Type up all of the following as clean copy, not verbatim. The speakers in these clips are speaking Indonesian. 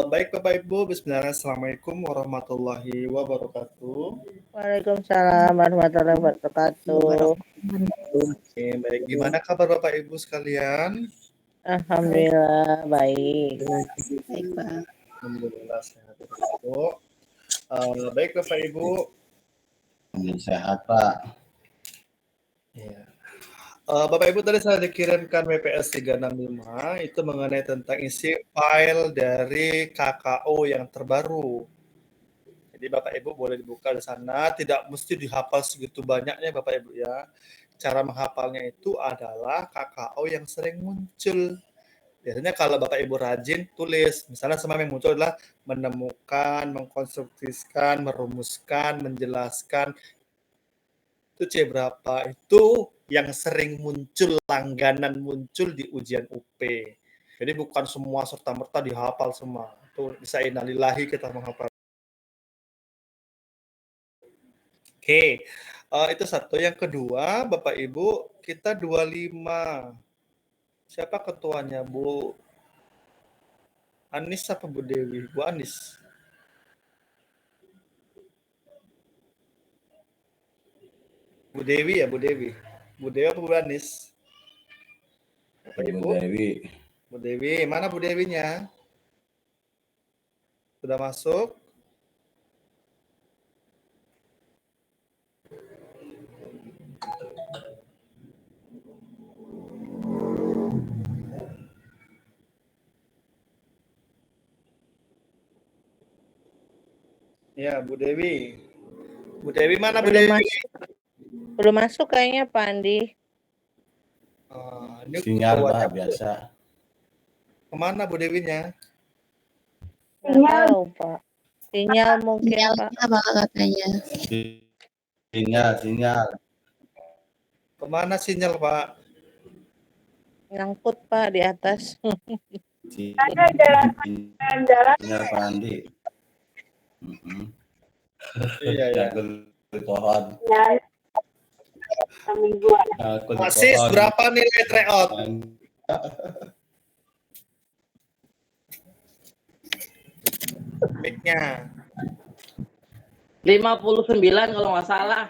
Baik Bapak Ibu, bismillah, assalamualaikum warahmatullahi wabarakatuh. Waalaikumsalam warahmatullahi wabarakatuh. Oke, baik. Gimana kabar Bapak Ibu sekalian? Alhamdulillah baik. Baik, Pak. Alhamdulillah sehat Bapak Ibu. Baik Bapak Ibu. Sehat Pak. Ya. Bapak Ibu, tadi saya dikirimkan WPS 365 itu mengenai tentang isi file dari KKO yang terbaru. Jadi Bapak Ibu boleh dibuka di sana, tidak mesti dihafal segitu banyaknya Bapak Ibu ya. Cara menghafalnya itu adalah KKO yang sering muncul. Biasanya kalau Bapak Ibu rajin tulis, misalnya semua yang muncul adalah menemukan, mengkonstruksikan, merumuskan, menjelaskan. Itu C berapa? Itu yang sering muncul, langganan muncul di ujian UP. Jadi bukan semua serta-merta dihafal semua. Itu bisa innalillahi kita menghafal. Oke, itu satu. Yang kedua, Bapak Ibu, kita 25. Siapa ketuanya? Bu Anis apa Bu Dewi? Bu Anis. Bu Dewi ya, Bu Dewi. Bu Dewi apa Bu Anis? Bapak Ibu? Bu Dewi. Bu Dewi, mana Bu Dewinya? Sudah masuk? Ya, Bu Dewi. Bu Dewi mana Bu Dewi? Belum masuk kayaknya Pak Andi. Ini Sinyal ketuanya Pak biasa. kemana Bu Dewinya? Nggak tahu Pak. Sinyal mungkin Pak. Apa katanya? Sinyal. Kemana sinyal Pak? Nyangkut Pak di atas. Ada jalan. Sinyal Pak Andi. Iya ya. Di pohon. Asis berapa nilai tryout? Mic-nya. 59 kalau nggak salah.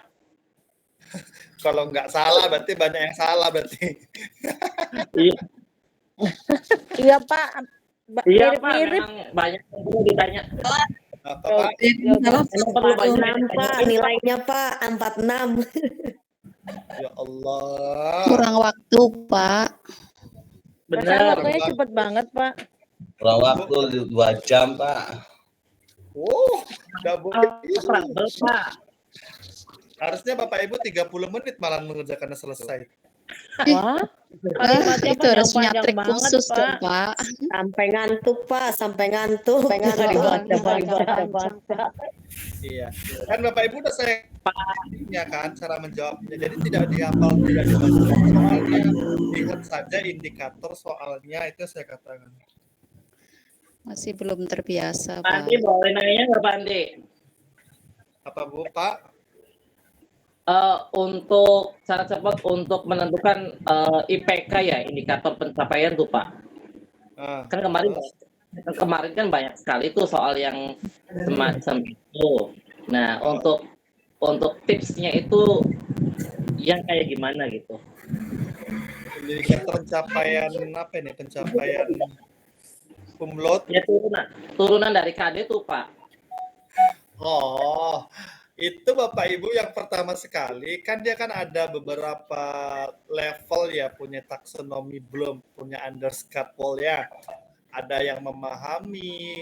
Kalau nggak salah berarti banyak yang salah berarti. Iya. Iya Pak. Iya Pak, Mirip-mirip. memang banyak yang perlu ditanya. Apa Pak? Perlu banyak yang Pak, nilainya Pak 46. Ya Allah. Kurang waktu, Pak. Masa benar. waktunya cepet banget Pak. Kurang waktu 2 jam Pak. Nggak boleh. Trouble, Pak. Harusnya Bapak Ibu 30 menit malah mengerjakannya selesai. Wah. Kalimatnya Itu harus punya panjang trik banget, khusus Pak. dong, Pak. Sampai ngantuk Pak, sampai ngantuk. Baca. Iya. Kan Bapak Ibu udah saya kan cara menjawabnya. Jadi tidak dihafal, tidak dibaca soalnya. Lihat saja indikator soalnya, itu saya katakan. Masih belum terbiasa, Pak Pak. Andi, boleh nanya nggak Pak Andi? Apa Bu, Pak? Untuk cara cepat untuk menentukan IPK ya, indikator pencapaian tuh Pak. Kan kemarin kan banyak sekali tuh soal yang semacam itu. Nah, untuk tipsnya itu yang kayak gimana gitu? Indikator pencapaian apa ini? Pencapaian kumlot? Ya turunan dari KD tuh Pak. Oh, itu Bapak Ibu yang pertama sekali kan dia kan ada beberapa level ya, punya taksonomi belum, punya underscapol ya. Ada yang memahami,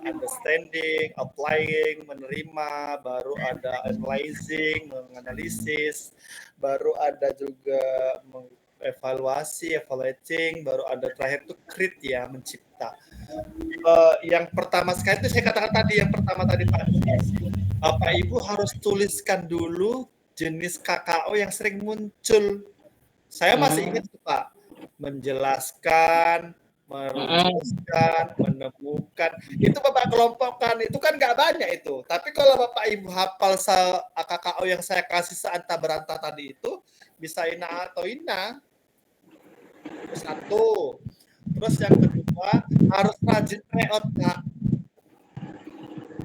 understanding, applying, menerima, baru ada analyzing, menganalisis, baru ada juga evaluasi, evaluating, baru ada terakhir itu crit ya, mencipta. Yang pertama sekali itu saya katakan tadi, yang pertama tadi Pak, Bapak Ibu harus tuliskan dulu jenis KKO yang sering muncul. Saya masih ingat Pak, menjelaskan, merumuskan, menemukan, itu Bapak kelompokkan, itu kan nggak banyak itu. Tapi kalau Bapak Ibu hafal KKO yang saya kasih seanta beranta tadi itu, bisa ina atau ina. Satu. Terus yang kedua, harus rajin tryout, Kak.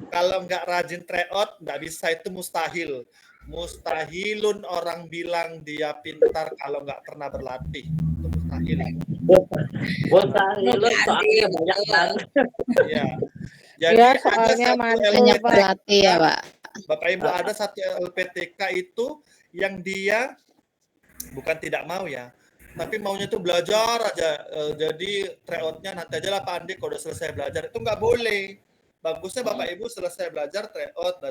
Kalau nggak rajin tryout, nggak bisa, itu mustahil. Mustahilun orang bilang dia pintar kalau nggak pernah berlatih. Itu mustahil. Mustahilun soalnya banyak banget. Iya. Jadi Ya, ada soalnya satu mantul. Banyak LPTK, berlatih ya, Pak. Bapak Ibu, ada satu LPTK itu yang dia bukan tidak mau ya, tapi maunya tuh belajar aja. Jadi tryout-nya nanti aja lah Pak Andi kalau udah selesai belajar. Itu nggak boleh. Bagusnya Bapak Ibu selesai belajar tryout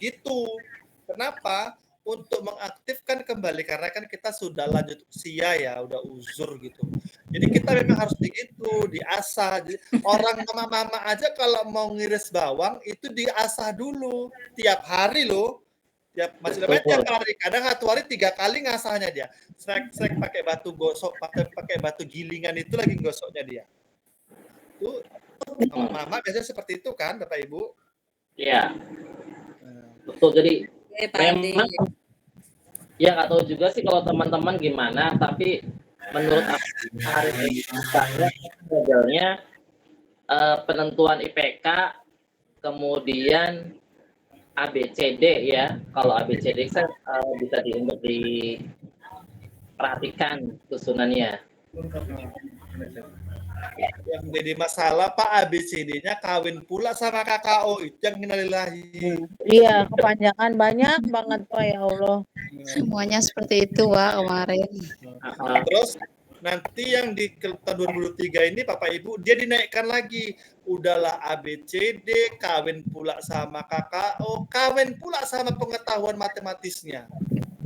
gitu. Kenapa? Untuk mengaktifkan kembali, karena kan kita sudah lanjut usia ya, udah uzur gitu. Jadi kita memang harus begitu, diasah. Orang mama-mama aja kalau mau ngiris bawang itu diasah dulu tiap hari loh. Masih namanya tiap hari, kadang satu hari 3 kali ngasahnya dia. Srek pakai batu gosok, pakai batu gilingan itu lagi gosoknya dia. Itu mama biasanya seperti itu kan, Bapak Ibu? Iya. Betul, jadi memang ya nggak tahu juga sih kalau teman-teman gimana, tapi menurut aku hari ini modelnya penentuan IPK, kemudian ABCD ya. Kalau ABCD kan bisa untuk diperhatikan susunannya. Yang jadi masalah Pak, ABCD-nya kawin pula sama KKO, itu yang innalillahi. Iya, kepanjangan banyak banget Pak, ya Allah. Semuanya seperti itu, Pak, kemarin. Terus nanti yang di tahun 2023 ini Bapak Ibu dia dinaikkan lagi. Udahlah ABCD, kawin pula sama KKO, kawin pula sama pengetahuan matematisnya.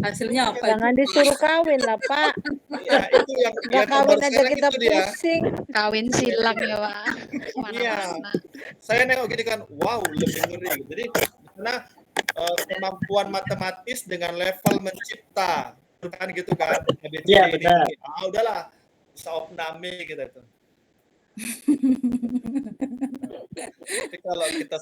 Hasilnya apa? Jangan disuruh kawin lah Pak. Ya, itu yang Nggak kawin aja kita itu dia. pusing. Kawin silang ya, Pak. Iya. Saya nengok gini kan, wow, lebih ngeri. Jadi karena kemampuan matematis dengan level mencipta, kan gitu kan? ABCD Iya, benar. ini. Udahlah, bisa opname gitu itu. Tapi kalau kita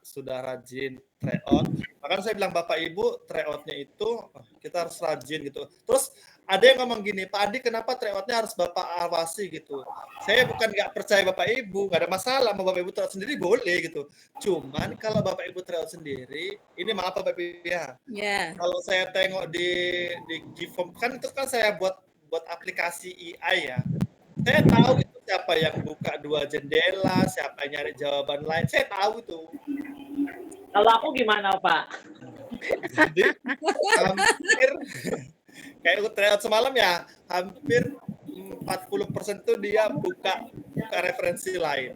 sudah rajin tryout, makanya saya bilang Bapak Ibu tryoutnya itu kita harus rajin gitu. Terus ada yang ngomong gini, Pak Andi kenapa tryoutnya harus Bapak awasi gitu? Saya bukan nggak percaya Bapak Ibu, nggak ada masalah mau Bapak Ibu tryout sendiri boleh gitu. Cuman kalau Bapak Ibu tryout sendiri, ini maaf Bapak Ibu ya. Ya. Kalau saya tengok di Giveform kan itu kan saya buat aplikasi AI ya. Saya tahu itu siapa yang buka 2 jendela, siapa yang nyari jawaban lain, saya tahu itu. Kalau aku gimana Pak? Jadi hampir kayak tryout semalam ya, hampir 40% tuh dia buka referensi lain.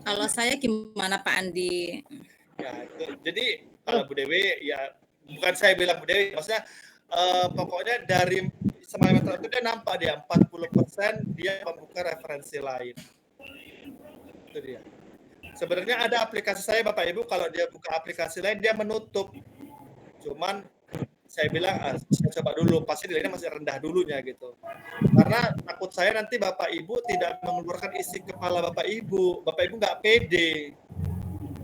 Kalau saya gimana Pak Andi? Ya, itu. Jadi kalau Bu Dewi ya bukan saya bilang Bu Dewi, maksudnya pokoknya dari semalam itu dia nampak dia 40% dia membuka referensi lain. Itu dia. Sebenarnya ada aplikasi saya Bapak Ibu kalau dia buka aplikasi lain dia menutup. Cuman saya bilang saya coba dulu, pasti nilainya masih rendah dulunya gitu. Karena takut saya nanti Bapak Ibu tidak mengeluarkan isi kepala Bapak Ibu. Bapak Ibu nggak pede.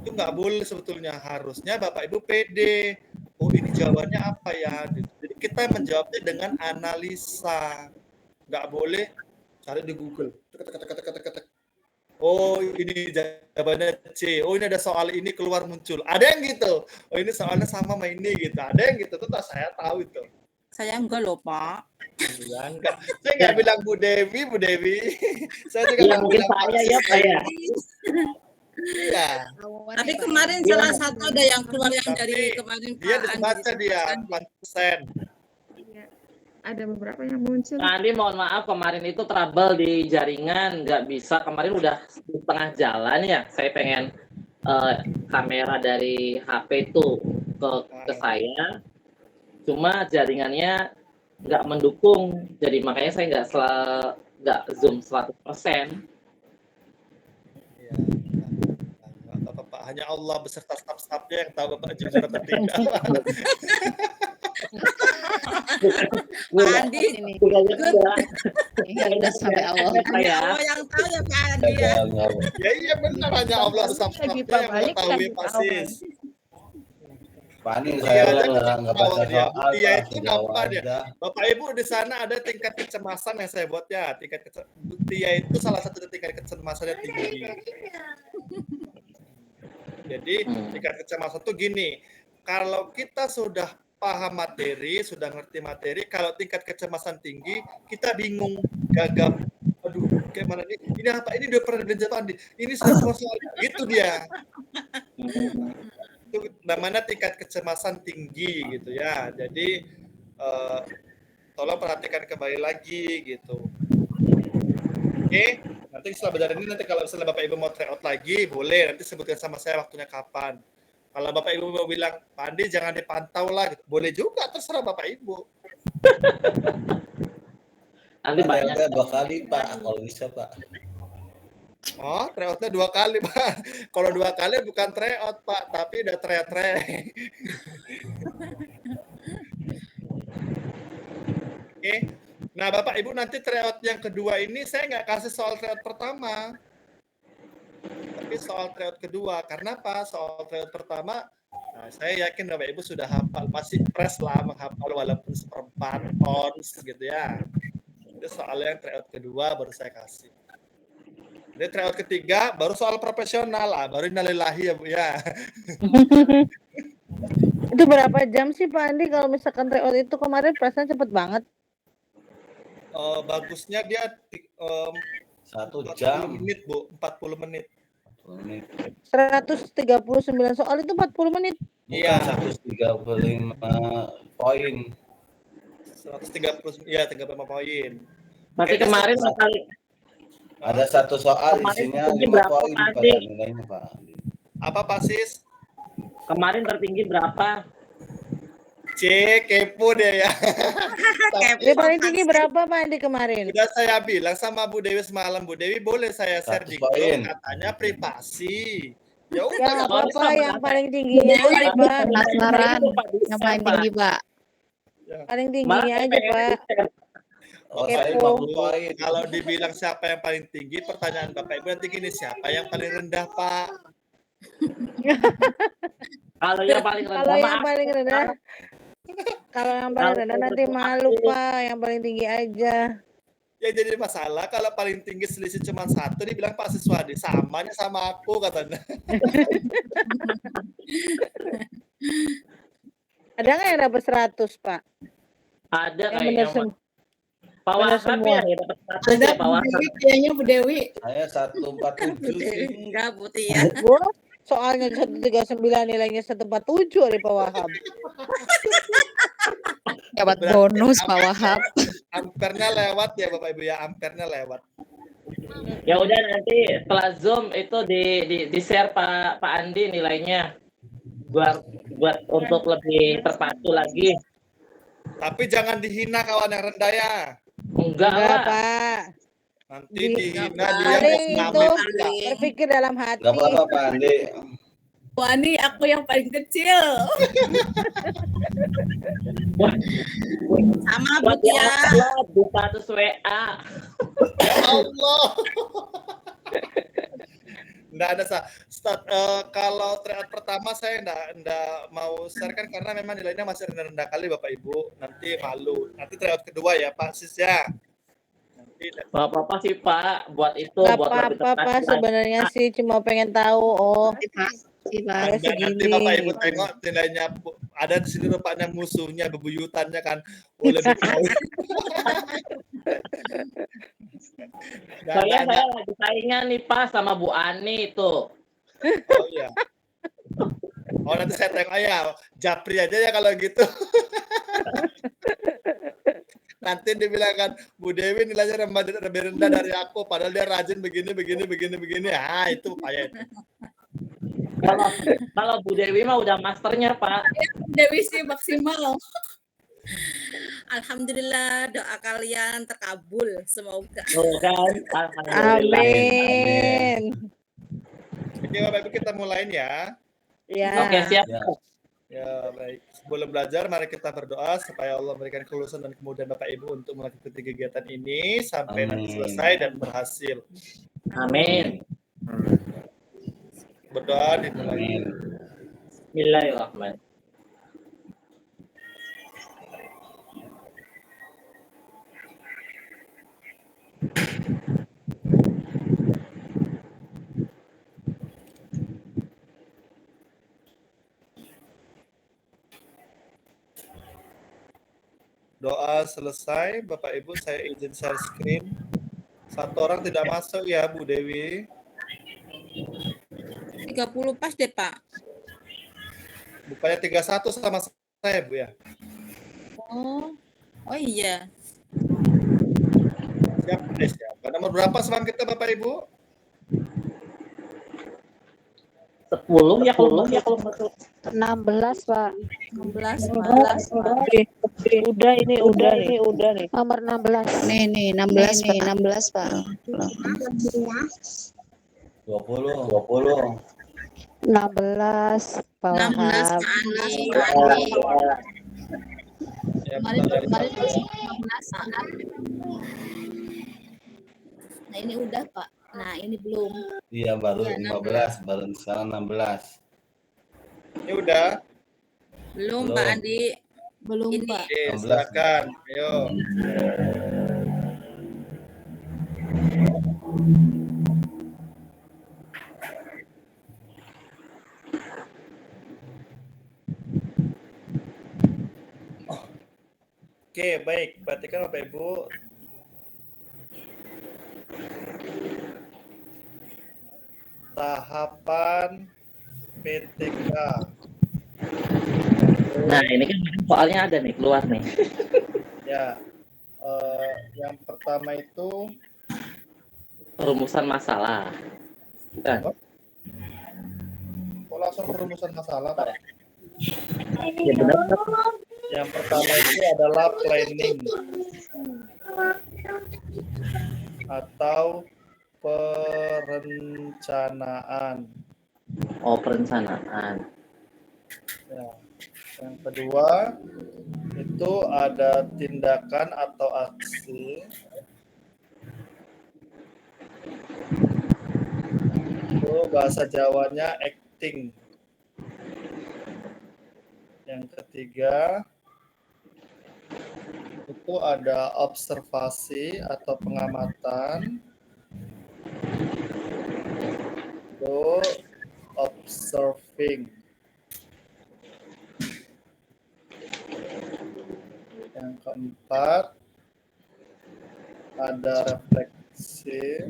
Itu nggak boleh sebetulnya. Harusnya Bapak Ibu pede. Oh ini jawabannya apa ya? Jadi kita menjawabnya dengan analisa. Nggak boleh cari di Google. Oh ini jawabannya C. Oh ini ada soal ini keluar muncul. Ada yang gitu. Oh ini soalnya sama ini gitu. Ada yang gitu. Itu saya tahu itu. Saya enggak loh Pak. Ya, enggak. Saya nggak bilang Bu Dewi. Saya juga Ya, mungkin saya ya Pak ya. Iya. Tapi kemarin salah satu ada yang keluar yang dari kemarin Pak Dia Andi dibaca dia disebutkan. 100%. Ada beberapa yang muncul. Pak Andi mohon maaf kemarin itu trouble di jaringan, nggak bisa. Kemarin udah di tengah jalan ya. Saya pengen kamera dari HP itu ke saya. Cuma jaringannya nggak mendukung. Jadi makanya saya nggak zoom 100%. Ya, Bapak hanya Allah beserta staf-stafnya yang tahu Bapak jujur atau tidak. Pak Andi, Udah sampai Allah. hanya Allah yang tahu ya Pak Andi ya. Ya iya benar hanya Allah Lagi staf-stafnya Pak yang balik mengetahui lagi persis. Pak Andi Iya, saya aja nggak baca dia. soal, Iya, Pak. itu Jawab nampak dia. aja. Bapak Ibu di sana ada tingkat kecemasan yang saya buat ya. Dia itu salah satu tingkat kecemasannya tinggi. Jadi tingkat kecemasan tuh gini, kalau kita sudah paham materi, sudah ngerti materi, kalau tingkat kecemasan tinggi, kita bingung, gagap. Aduh, kayak mana nih? Ini apa? Ini udah pernah belajar Andi. Ini sudah soal gitu dia. Itu namanya tingkat kecemasan tinggi gitu ya. Jadi tolong perhatikan kembali lagi gitu. Oke, nanti setelah belajar ini nanti kalau misalnya Bapak Ibu mau tryout lagi boleh, nanti sebutkan sama saya waktunya kapan. Kalau Bapak Ibu mau bilang, Pak Andi jangan dipantau lah, gitu. Boleh juga, terserah Bapak Ibu. Nanti banyak. 2 kali Pak, kalau bisa Pak. Oh, tryoutnya 2 kali Pak. Kalau 2 kali bukan tryout Pak, tapi udah tre-tre. Oke. Nah, Bapak Ibu nanti tryout yang kedua ini saya nggak kasih soal tryout pertama. Tapi soal tryout kedua. Karena apa? Soal tryout pertama, nah, saya yakin Bapak Ibu sudah hafal. Masih fresh lah menghafal walaupun 1/4 ons gitu ya. Itu soal yang tryout kedua baru saya kasih. Jadi tryout ketiga baru soal profesional lah. Baru innalillahi ya Bu ya. Itu berapa jam sih Pak Andi kalau misalkan tryout itu kemarin perasaan cepet banget? Bagusnya dia 1 jam. 40 menit Bu, 40 menit. 139 soal itu 40 menit. Iya. 135 poin. 130 ya 35 poin. Berarti kemarin kali Ada 1 soal isinya 5 poin pada nilainya Pak. Apa Pak Sis? kemarin tertinggi berapa? Kepo deh ya. Dia paling tinggi berapa Pak Andi kemarin? Udah saya bilang sama Bu Dewi semalam, Bu Dewi boleh saya share di grup, 100 poin. katanya privasi. Ya Ya udah nggak nggak apa-apa apa-apa. yang paling tingginya aja Pak. Penasaran yang paling tinggi, Pak. Paling tingginya aja Pak. Oh, saya Kepo. 50 poin. Kalau dibilang siapa yang paling tinggi, pertanyaan Bapak Ibu nanti gini, siapa yang paling rendah Pak? Kalau yang paling rendah, Kalau yang maaf. paling rendah, kalau yang paling rendah nanti malu Pak, yang paling tinggi aja. Ya jadi masalah kalau paling tinggi selisih cuma 1 dibilang Pak Siswadi, samanya sama aku katanya. Ada nggak yang dapat 100 Pak? Ada Yang benar kayaknya. semua. Pak benar Wahab semua. ya dapat 100 Ada ya Pak Bu Wahab. Dewi, kayaknya Bu Dewi. Saya 147 sih. Enggak, Bu Tia. Gua soalnya 139 nilainya 147 dari Pak Wahab. Dapat Berarti bonus Pak Wahab. Ampernya lewat ya Bapak Ibu ya, ampernya lewat. Ya udah nanti setelah Zoom itu di share Pak Andi nilainya buat untuk lebih terpacu lagi. Tapi jangan dihina kawan yang rendah ya. Enggak Enggak lah. Pak. Nanti dihina dia Paling itu ngamen. berpikir dalam hati. Enggak apa-apa Pak Andi. Wah, ini aku yang paling kecil. Sama Bu Buat di Tia. upload di status WA. Ya Allah. Nggak ada kalau tryout pertama saya nggak mau share kan karena memang nilainya masih rendah-rendah kali Bapak Ibu, nanti malu. Nanti tryout kedua ya Pak Sis ya. Nanti Gak apa-apa sih Pak, buat itu Gak buat lebih apa-apa Pak, terpacu. sebenarnya sih cuma pengen tahu. Oh, Si Pak. Ada Anda nanti segini, Bapak Ibu gitu. tengok nilainya ada di sini rupanya musuhnya bebuyutannya kan. Oh, lebih tahu. Saya lagi saingan nih Pak sama Bu Ani itu. Oh iya. Oh nanti saya tengok ya, Japri aja ya kalau gitu. Nanti dibilang kan Bu Dewi nilainya lebih rendah dari aku, padahal dia rajin begini. Ah itu payah itu. Kalau Bu Dewi mah udah masternya Pak. Bu Dewi sih maksimal. Alhamdulillah doa kalian terkabul semoga. Tuh kan, alhamdulillah. Amin. Oke Bapak Ibu kita mulain ya. Ya. Oke siap. Ya. Ya baik. Sebelum belajar mari kita berdoa supaya Allah memberikan kelulusan dan kemudahan Bapak Ibu untuk mengikuti kegiatan ini sampai nanti Amin. selesai dan berhasil. Amin. Berdoa dimulai. Amin. Bismillahirrahmanirrahim. Doa selesai, Bapak Ibu saya izin share screen. Satu orang tidak masuk ya, Bu Dewi. 30 pas deh, Pak. Bukannya 31 sama saya, Bu ya. Oh iya. Siap, siap. Nomor berapa sekarang kita, Bapak Ibu? 10 ya kalau masuk. 16, Pak. 16. Udah nih. Nomor 16. Nih 16 Pak. 20. 16, Pak 16 Wahab. Pak Andi. Ya, Kemarin bentar, kemarin ya. 16 saat. Nah ini udah Pak. Nah ini belum. Iya baru Iya, 15, baru sekarang 16. Ini udah. Belum Belum. Pak Andi. Belum Ini. Pak. Oke, silakan. Ayo. Oke, baik. Perhatikan Bapak Ibu. Tahapan PTK. Nah, ini kan soalnya ada nih keluar nih. Ya, yang pertama itu Perumusan masalah. Kan? kok langsung perumusan masalah, Pak? Ya benar. Yang pertama itu adalah planning atau perencanaan. Oh, perencanaan. Ya. Yang kedua itu ada tindakan atau aksi. Itu bahasa Jawanya acting. Yang ketiga itu ada observasi atau pengamatan. Itu observing. Yang keempat ada refleksi.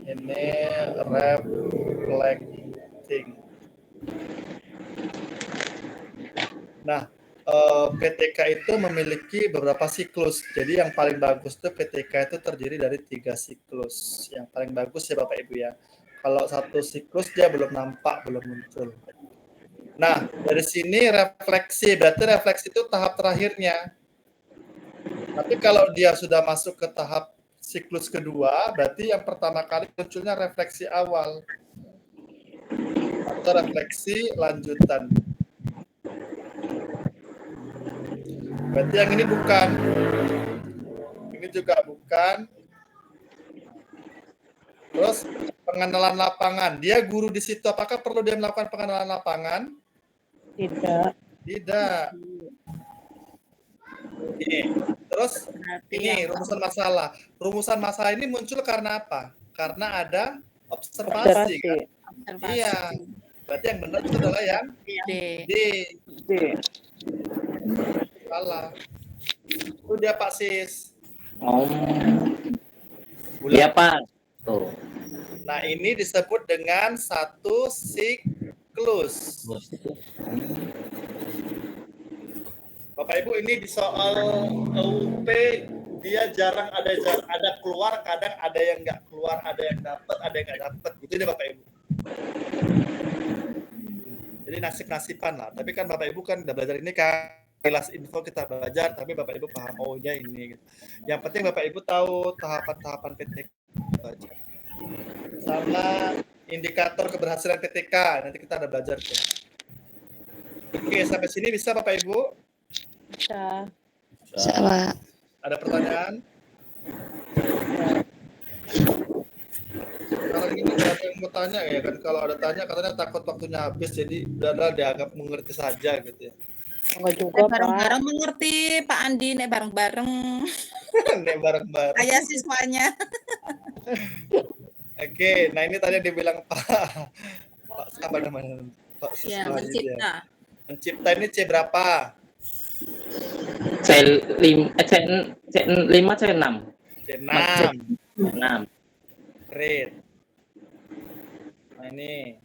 Ini reflecting. Nah, PTK itu memiliki beberapa siklus. Jadi yang paling bagus tuh PTK itu terdiri dari 3 siklus. Yang paling bagus ya Bapak Ibu ya. Kalau satu siklus dia belum nampak, belum muncul. Nah, dari sini refleksi, berarti refleksi itu tahap terakhirnya. Tapi kalau dia sudah masuk ke tahap siklus kedua, berarti yang pertama kali munculnya refleksi awal atau refleksi lanjutan. Berarti yang ini bukan. Ini juga bukan. Terus pengenalan lapangan. Dia guru di situ. Apakah perlu dia melakukan pengenalan lapangan? Tidak. Tidak. Ini. Terus ini rumusan masalah. Rumusan masalah ini muncul karena apa? Karena ada observasi. Kan? Iya. Berarti yang benar itu adalah yang D. Salah. Itu dia Pak Sis. Oh. Iya, Pak. Tuh. Nah, ini disebut dengan satu siklus. Bapak Ibu, ini di soal UP dia jarang ada keluar, kadang ada yang nggak keluar, ada yang dapat, ada yang nggak dapat. Gitu deh Bapak Ibu. Jadi nasib-nasiban lah. Tapi kan Bapak Ibu kan udah belajar ini kan. Kelas info kita belajar, tapi Bapak Ibu paham, oh ya ini. Yang penting Bapak Ibu tahu tahapan-tahapan PTK. Sama indikator keberhasilan PTK, nanti kita ada belajar. Oke, sampai sini bisa Bapak Ibu? Bisa. Sama. Ada pertanyaan? Kalau ini nggak ada yang mau tanya ya kan, kalau ada tanya katanya takut waktunya habis, jadi udahlah dianggap mengerti saja gitu ya. Enggak juga, Pak. Bareng-bareng mengerti Pak Andi, nek bareng-bareng. Nek bareng-bareng. Kayak siswanya. Oke, nah ini tadi dibilang Pak siapa namanya? Pak Ya, Siswa mencipta. Pencipta ini C berapa? C5, C5, C6. C6. 6. Great. Nah ini.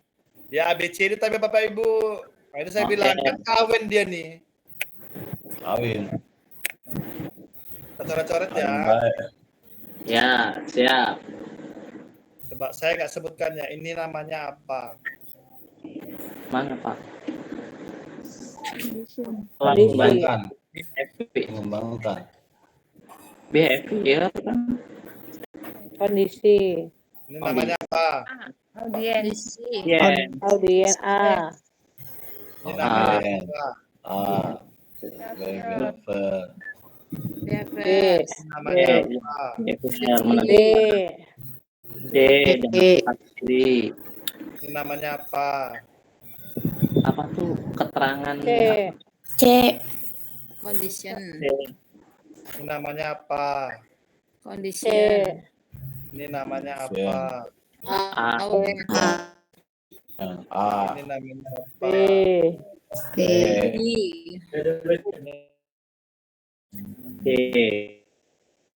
Dia ABC ini tapi Bapak Ibu. Nah, ini saya Oke. bilang kan kawin dia nih. Kawin. Kita coret-coret ya. Baik. Ya, siap. Coba saya nggak sebutkan ya. Ini namanya apa? Mana, Pak? Mengembangkan. BHP. Mengembangkan. BHP ya kan? Kondisi. Ini namanya apa? Audiens. Ya. Audien A. Ini namanya apa? Geografer. D. Ini namanya apa? Ya, benar, D. menang. D dan D. Ini namanya apa? Apa tuh keterangan? C. C. Condition. D. Ini namanya apa? C. Condition. Ini namanya apa? A. A. Ini namanya B. apa? B. D.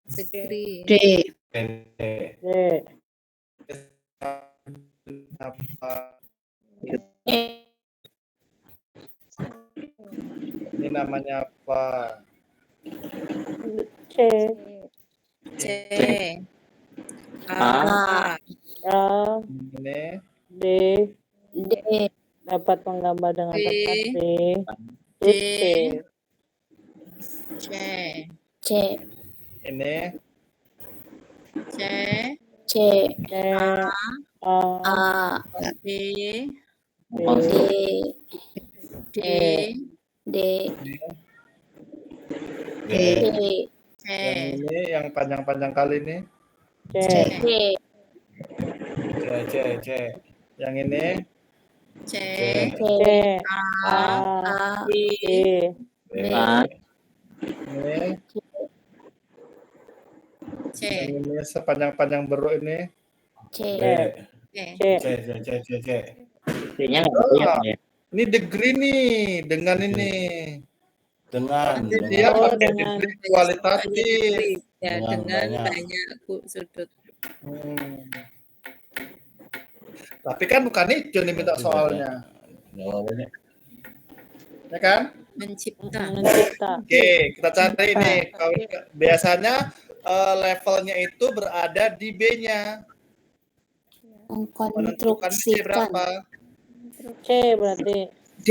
Degree. D. D. Apa? E. Ini namanya apa? C. C. A. A. Ini D. D. Dapat menggambar dengan D. tepat D. D. C. C. C. ini C. C. C. A. A. D. D. D. D. D. D. D. C. yang ini yang panjang-panjang kali ini. C. C. C. Yang ini C. C. C. A. A. D. D. A. ini C. yang ini sepanjang-panjang beruk ini. D. C. C. D-nya nggak lihat ya. Ini degree nih dengan ini. Dengan. Nanti dia Oh, pakai dengan- degree kualitatif. Ya, Dengan dengan banyak. banyak sudut. Tapi kan bukan itu yang diminta soalnya, Jawabannya. ya kan? Mencipta. Mencipta. Oke, kita cari nih. Biasanya levelnya itu berada di B-nya. Menentukan C Mengkonstruksikan. berapa? C berarti D.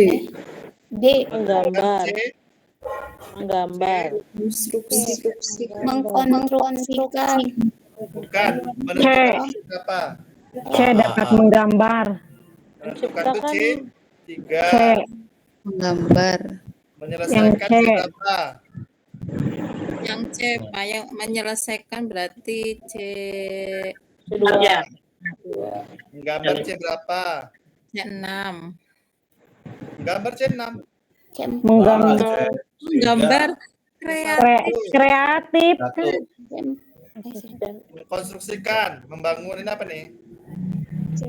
D. menggambar. C, Menggambar. Mengkonstruksikan. bukan. Menentukan C berapa? C dapat menggambar. Menentukan itu C. 3. C. Menggambar. Menyelesaikan C Yang C. berapa? Yang C, Pak, yang menyelesaikan berarti C Kedua. Ya. Menggambar C berapa? C6. Menggambar C6. Menggambar. Gambar kreatif. Kreatif. Satu. Konstruksikan. Membangun ini apa nih? C.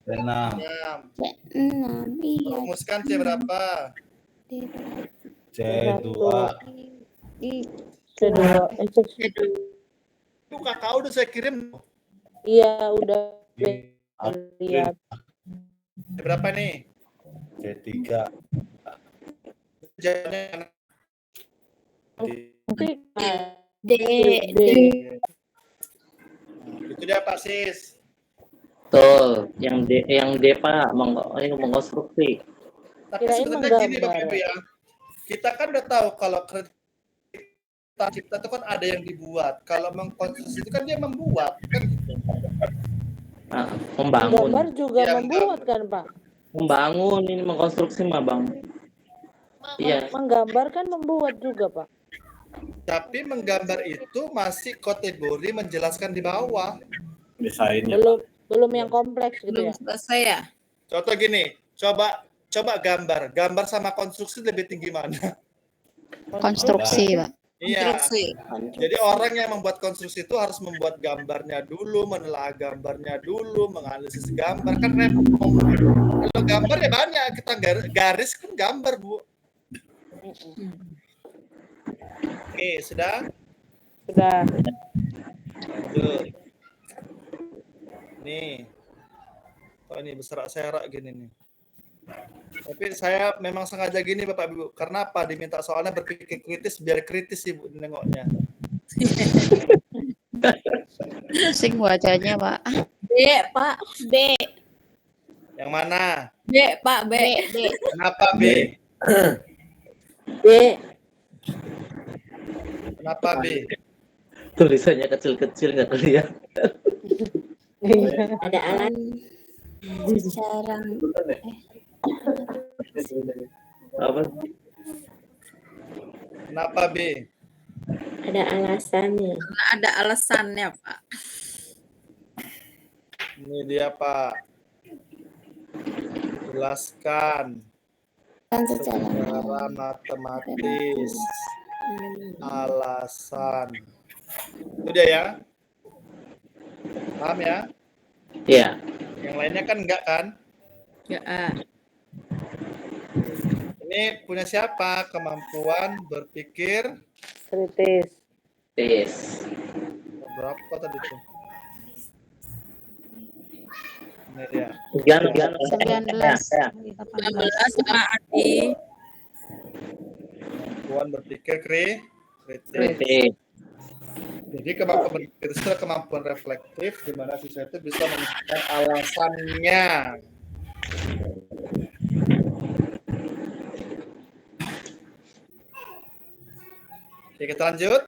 C6. 6. 6. Iya. Rumuskan C berapa? C2. Kedua. Itu kakak udah saya kirim. Iya udah lihat. C berapa nih? C3. Jawabannya D. D. itu dia Pak Sis. Betul. Yang D Pak ini mengkonstruksi. Tapi Kirain sebenarnya gini menggambar. Bapak Ibu ya. Kita kan udah tahu kalau cipta itu kan ada yang dibuat. Kalau mengkonstruksi itu kan dia membuat. Kan gitu. Nah, membangun. Gambar juga Iya, membuat kan Pak? Membangun ini mengkonstruksi mah Bang. Iya. Menggambar kan membuat juga Pak. Tapi menggambar itu masih kategori menjelaskan di bawah. Desainnya. Belum yang kompleks gitu Belum ya. selesai ya? Contoh gini, coba gambar. Gambar sama konstruksi lebih tinggi mana? Konstruksi, Pak. Iya. Konstruksi. Jadi orang yang membuat konstruksi itu harus membuat gambarnya dulu, menelaah gambarnya dulu, menganalisis gambar kan repot. Kalau gambar ya banyak. Kita garis kan gambar, Bu. Oke, sudah? Sudah. Lanjut. Nih. Oh, ini berserak-serak gini nih. Tapi saya memang sengaja gini Bapak Ibu. Karena apa? Diminta soalnya berpikir kritis biar kritis Ibu nengoknya. Pusing wajahnya, Pak. B, Pak. B. Yang mana? B, Pak. B. Kenapa B? B. Kenapa B? Tulisannya kecil-kecil nggak kelihatan. Ada alat Jarang. Apa? Kenapa B? ada alasannya. Karena ada alasannya, Pak. Ini dia Pak. Jelaskan Kan secara secara matematis alasan. Itu dia ya. Paham ya? Iya. Yang lainnya kan enggak kan? Ya, A. Ini punya siapa? Kemampuan berpikir Kritis. Tes. berapa tadi tuh? Ini dia. 19. Ya. 19 sama Adi. Kemampuan berpikir kritis. Kritis. Jadi kemampuan berpikir itu adalah kemampuan reflektif di mana siswa itu bisa menemukan alasannya. Oke, kita lanjut.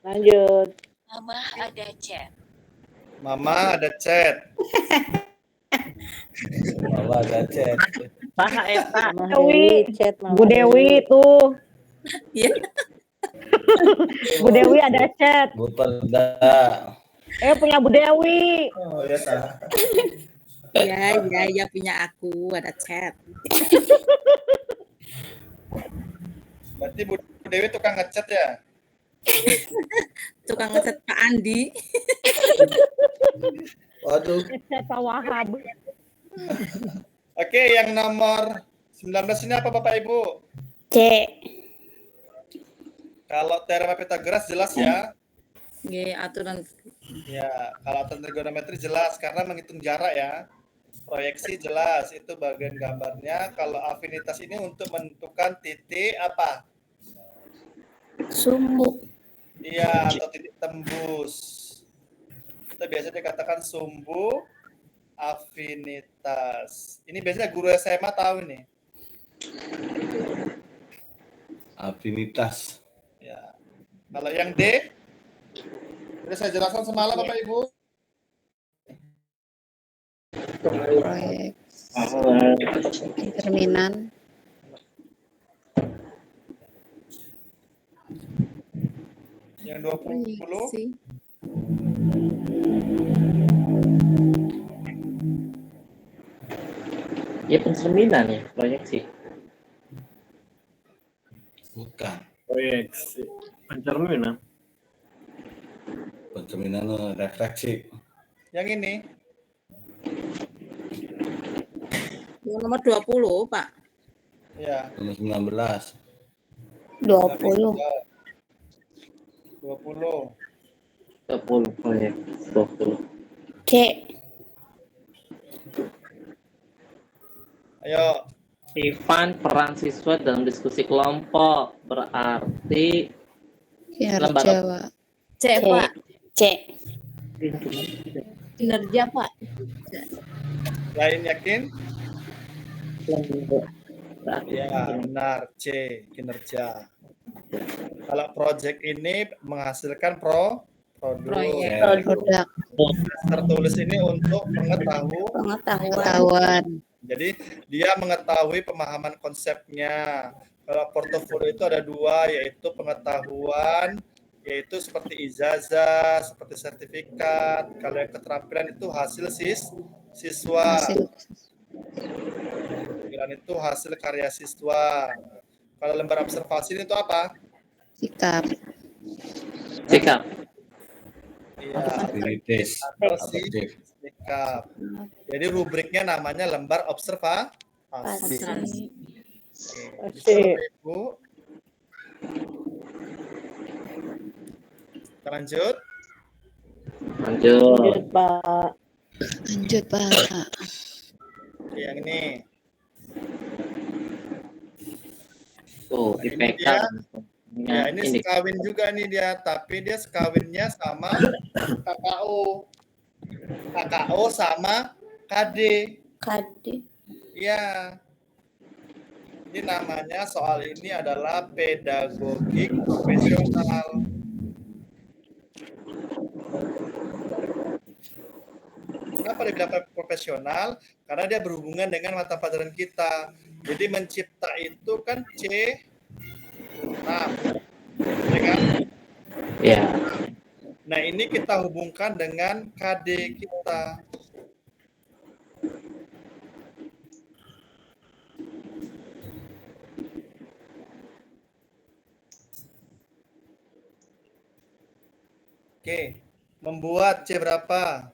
Lanjut. Mama ada chat. Mama ada chat. Mama ada chat. Paha eta. Dewi. Chat Bu Dewi tuh. Iya. Bu Dewi ada chat. Bu Perda. Punya Bu Dewi. Oh, ya tah. Ya, punya aku ada chat. Berarti Bu Dewi tukang ngechat ya? Tukang ngechat Pak Andi. Waduh. Chat Pak Wahab. Oke, yang nomor 19 ini apa Bapak Ibu? C. Kalau teorema Pythagoras jelas ya? G, aturan. Ya, kalau aturan trigonometri jelas karena menghitung jarak ya. Proyeksi jelas, itu bagian gambarnya. Kalau afinitas ini untuk menentukan titik apa? Sumbu. Iya, atau titik tembus. Itu biasanya dikatakan sumbu afinitas. Ini biasanya guru SMA tahu nih. Afinitas. Ya. Kalau yang D, sudah saya jelaskan semalam Bapak Ibu. Proyek. Determinan. Yang 20. Proyeksi. Ya pencerminan ya proyeksi. Bukan. Proyeksi. Pencerminan. Pencerminan refleksi. Yang ini. Yang nomor 20, Pak. Ya. Nomor 19. 20. 20. 20 proyek. 20. C. Ayo. Ivan peran siswa dalam diskusi kelompok berarti Kinerja, Pak. C, Pak. C. Kinerja, Pak. Lain yakin? Ya, benar. C, kinerja. Kalau project ini menghasilkan produk. Produk. Tertulis ini untuk pengetahuan. Pengetahuan. Jadi dia mengetahui pemahaman konsepnya. Kalau portofolio itu ada dua, yaitu pengetahuan, yaitu seperti ijazah, seperti sertifikat. Kalau yang keterampilan itu hasil siswa. Keterampilan itu hasil karya siswa. Kalau lembar observasi itu apa? Sikap. sikap. Iya. Abilitas. Atau Adaptif. sikap. Jadi rubriknya namanya lembar observasi. Observasi. Oke, bisa Bapak Ibu. Kita lanjut. Lanjut. Pak. Lanjut, Pak. Oke, yang ini. Tuh, Nah, ini IPK. dia. Ya, ini Ini. sekawin juga nih dia, tapi dia sekawinnya sama KKO. KKO sama KD. KD. Ya. Ini namanya soal ini adalah pedagogik profesional. Kenapa dibilang profesional? Karena dia berhubungan dengan mata pelajaran kita. Jadi mencipta itu kan C6. Ya kan? Ya. Nah, ini kita hubungkan dengan KD kita. Oke, membuat C berapa?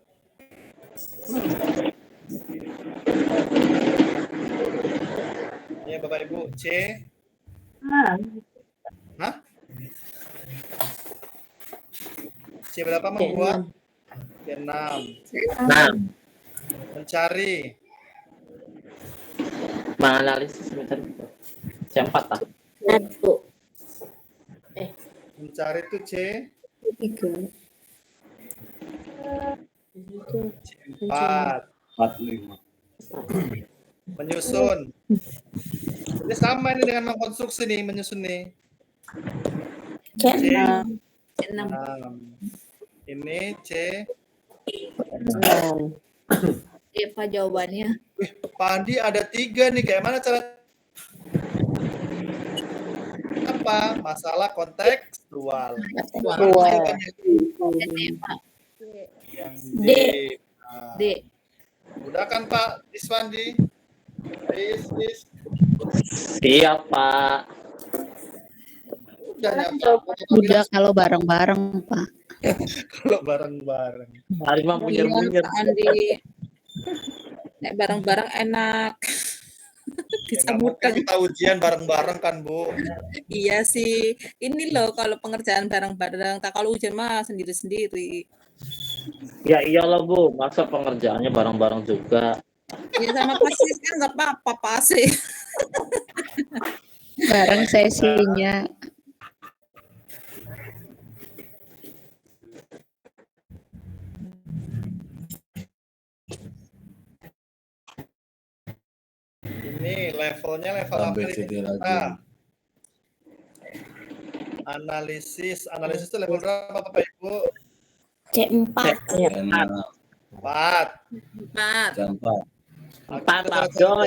Ya, Bapak Ibu, C. Hah? C berapa membuat? C6. 6. Mencari. Menganalisis mencari. C4 ah. 1. Mencari itu C. 3. C4. 45. Menyusun. Ini sama ini dengan mengkonstruksi nih, menyusun nih. C6. C6. Ini C. Apa jawabannya? Pak Andi ada 3 nih, kayak mana cara? Apa? Masalah kontekstual. Yang D. Nah, D. udah kan Pak Iswandi? Is. Siap, Pak. Udah nyata. Udah kalau bareng-bareng, Pak. Kalau bareng-bareng. Hari mah munyer-munyer. Pak Andi. Nek bareng-bareng enak. Bisa Ya, muter. kita ujian bareng-bareng kan, Bu? Iya sih. Ini loh kalau pengerjaan bareng-bareng. Kalau ujian mah sendiri-sendiri. Ya iyalah, Bu. Masa pengerjaannya bareng-bareng juga. Ya sama pasti kan nggak apa-apa pasti. Bareng sesinya. Ini levelnya level apa ini? Nah, analisis itu level berapa Bapak Ibu? C4. 4. 4. Jam 4. Pak Joy.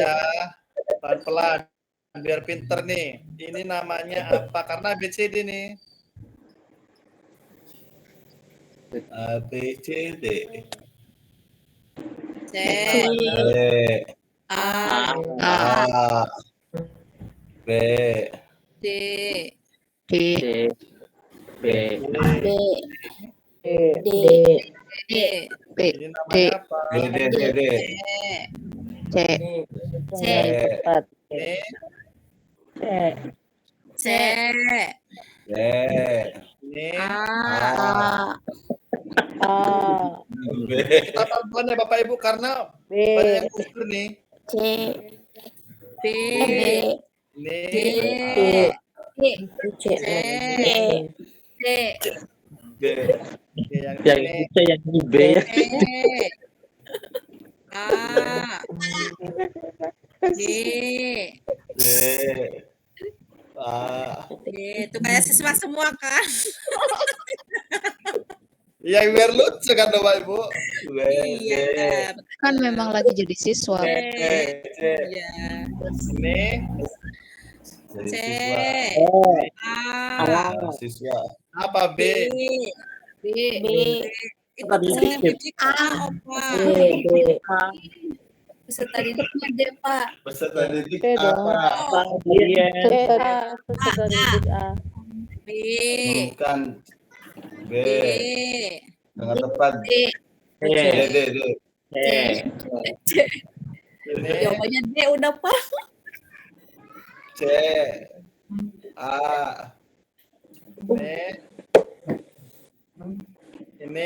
Pelan-pelan biar pinter nih. Ini namanya apa? Karena ABCD nih. ABCD. C. A. A. B. D. D. B. B. D. D. B. Ini namanya apa? D. C. C. Ini C. D. ini A. B. kita pelan-pelan ya Bapak Ibu karena B. banyak yang gugur nih. C. B. Ini D. C. D. B. Oke, yang Yang ini C, yang ini B. A. D. D. A. D. Itu kayak siswa semua kan? ya biar lucu kan Bapak Ibu. B. Iya. Kan memang lagi jadi siswa. C. Iya. Ini Jadi C. siswa. A. Siswa. apa B? B. B. Itu Tadi peserta dikit. didik A, Opa. Peserta didiknya D, Pak. Peserta didik C dong. apa? Iya. C, A. Peserta didik A. B. Bukan B. B. Dengan tepat. D. D. Jawabannya D udah Pak. C. A. Ini. B.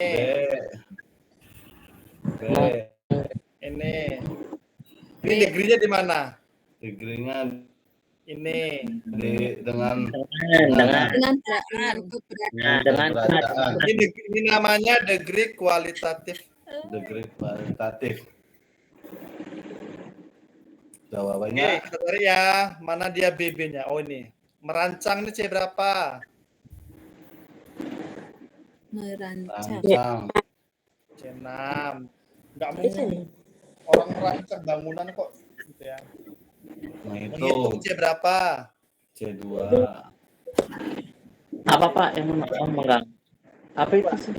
Ini degree-nya di mana? Degree-nya Ini dengan keberadaan. Ini namanya degree kualitatif. Degree kualitatif. Jawabannya. Oke, kita cari ya. Mana dia BB-nya? Oh ini. Merancang ini C berapa? Merancang. C6. Enggak mungkin orang merancang bangunan kok gitu ya. Menghitung C berapa? C2. Apa Pak yang mengganggu? Apa itu sih?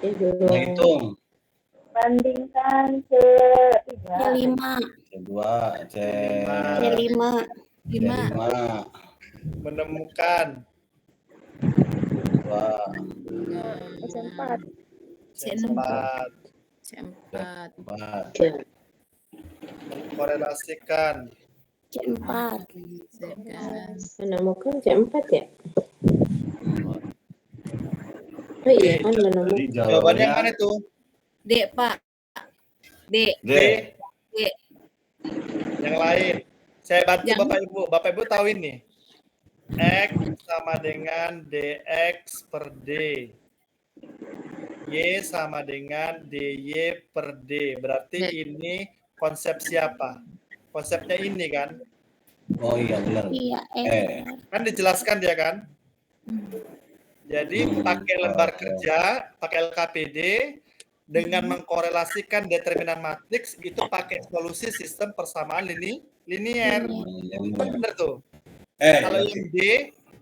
Menghitung. Bandingkan C5. C2. C5. Menemukan. C4. Mengkorelasikan. C4. Menemukan C4 ya? Oh iya kan menemukan. Jawabannya mana itu? D Pak. D. Yang lain. Saya bantu Bapak Ibu. Bapak Ibu tahu ini. X sama dengan DX per D. Y sama dengan DY per D. Berarti ini konsep siapa? Konsepnya ini kan? Oh iya benar. Iya, Kan dijelaskan dia kan? Jadi pakai lembar kerja, pakai LKPD, dengan mengkorelasikan determinan matriks itu pakai solusi sistem persamaan linier. Benar tuh. Kalau yang D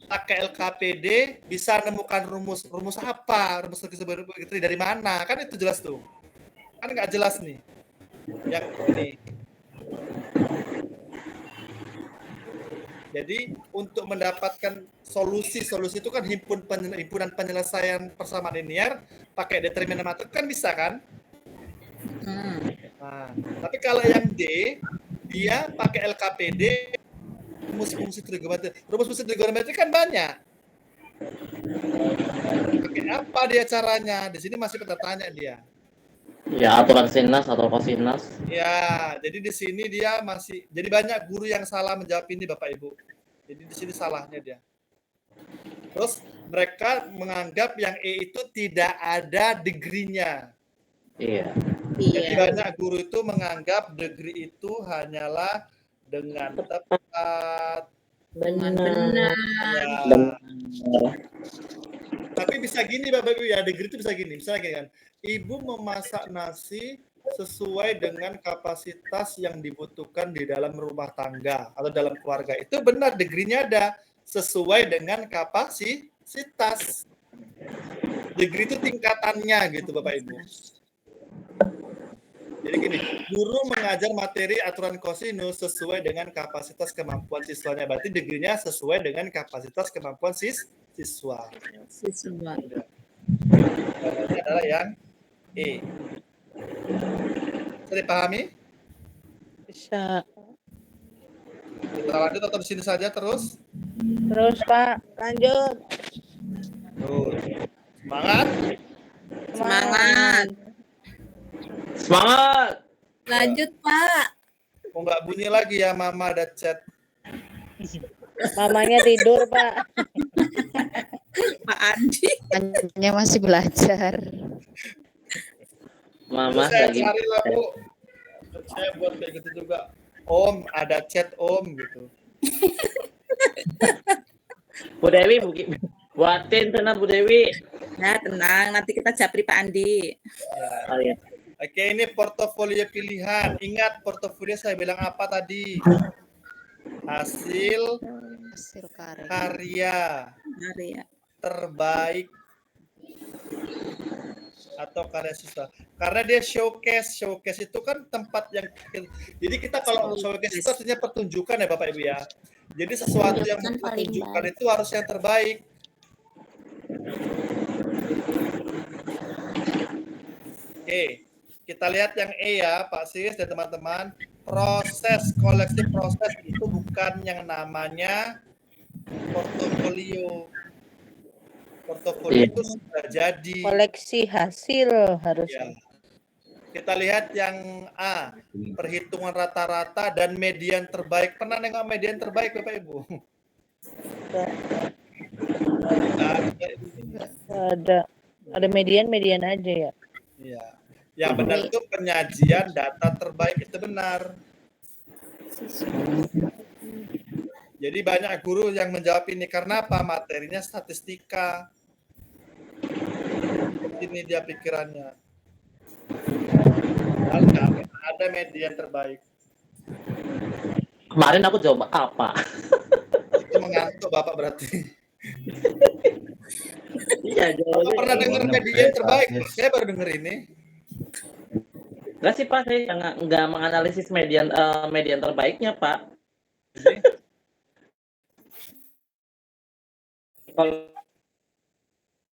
pakai LKPD bisa nemukan rumus apa? Rumus geometri dari mana? Kan itu jelas tuh. Kan nggak jelas nih. Yang ini. Jadi untuk mendapatkan solusi itu kan himpunan penyelesaian persamaan linier pakai determinan matriks kan bisa kan? Nah, tapi kalau yang D dia pakai LKPD rumus-rumus trigonometri. Rumus-rumus trigonometri kan banyak. Pakai apa dia caranya? Di sini masih bertanya dia. Ya, aturan sinus atau kosinus. Ya, jadi di sini dia masih, jadi banyak guru yang salah menjawab ini Bapak Ibu. Jadi di sini salahnya dia. Terus mereka menganggap yang E itu tidak ada degree-nya. Iya. Jadi banyak guru itu menganggap degree itu hanyalah dengan tepat, Benar. Ya. Tapi bisa gini Bapak Ibu ya, degree itu bisa gini. Misalnya gini kan, Ibu memasak nasi sesuai dengan kapasitas yang dibutuhkan di dalam rumah tangga atau dalam keluarga. Itu benar degree-nya ada sesuai dengan kapasitas. Degree itu tingkatannya gitu Bapak Ibu. Jadi gini, guru mengajar materi aturan kosinus sesuai dengan kapasitas kemampuan siswanya. Berarti degree-nya sesuai dengan kapasitas kemampuan siswa. Ini adalah yang E. Bisa dipahami? Bisa. Kita lanjut atau di sini saja terus? Terus Pak, lanjut. Tuh. Semangat. Semangat. Lanjut Pak. Kok nggak bunyi lagi ya Mama ada chat? Mamanya tidur Pak. Pak Andi. Hanya masih belajar. Mama saya lagi. cari lah Bu. Saya buat kayak gitu juga. Om, ada chat Om gitu. Bu Dewi, buatin tenang Bu Dewi. Ya tenang, nanti kita japri Pak Andi. Oh, iya. Oke, ini portofolio pilihan. Ingat portofolio saya bilang apa tadi? Hasil karya terbaik atau karya siswa. Karena dia showcase itu kan tempat yang, jadi kita kalau showcase itu artinya pertunjukan ya Bapak Ibu ya. Jadi sesuatu yang dipertunjukkan itu harus yang terbaik. Oke, kita lihat yang E ya, Pak Sis dan teman-teman. Proses koleksi proses itu bukan yang namanya portofolio. Portofolio itu sudah jadi. Koleksi hasil harusnya. Ya. Kita lihat yang A, perhitungan rata-rata dan median terbaik. Pernah nengok median terbaik, Bapak Ibu? Ada median aja ya. Iya. Yang benar itu penyajian data terbaik itu benar. Jadi banyak guru yang menjawab ini karena apa? Materinya statistika. Ini dia pikirannya. Ada median terbaik. Kemarin aku jawab apa? Itu mengantuk Bapak berarti. Iya, Bapak pernah dengar median terbaik? Saya baru dengar ini. Enggak sih Pak, saya nggak menganalisis median terbaiknya Pak.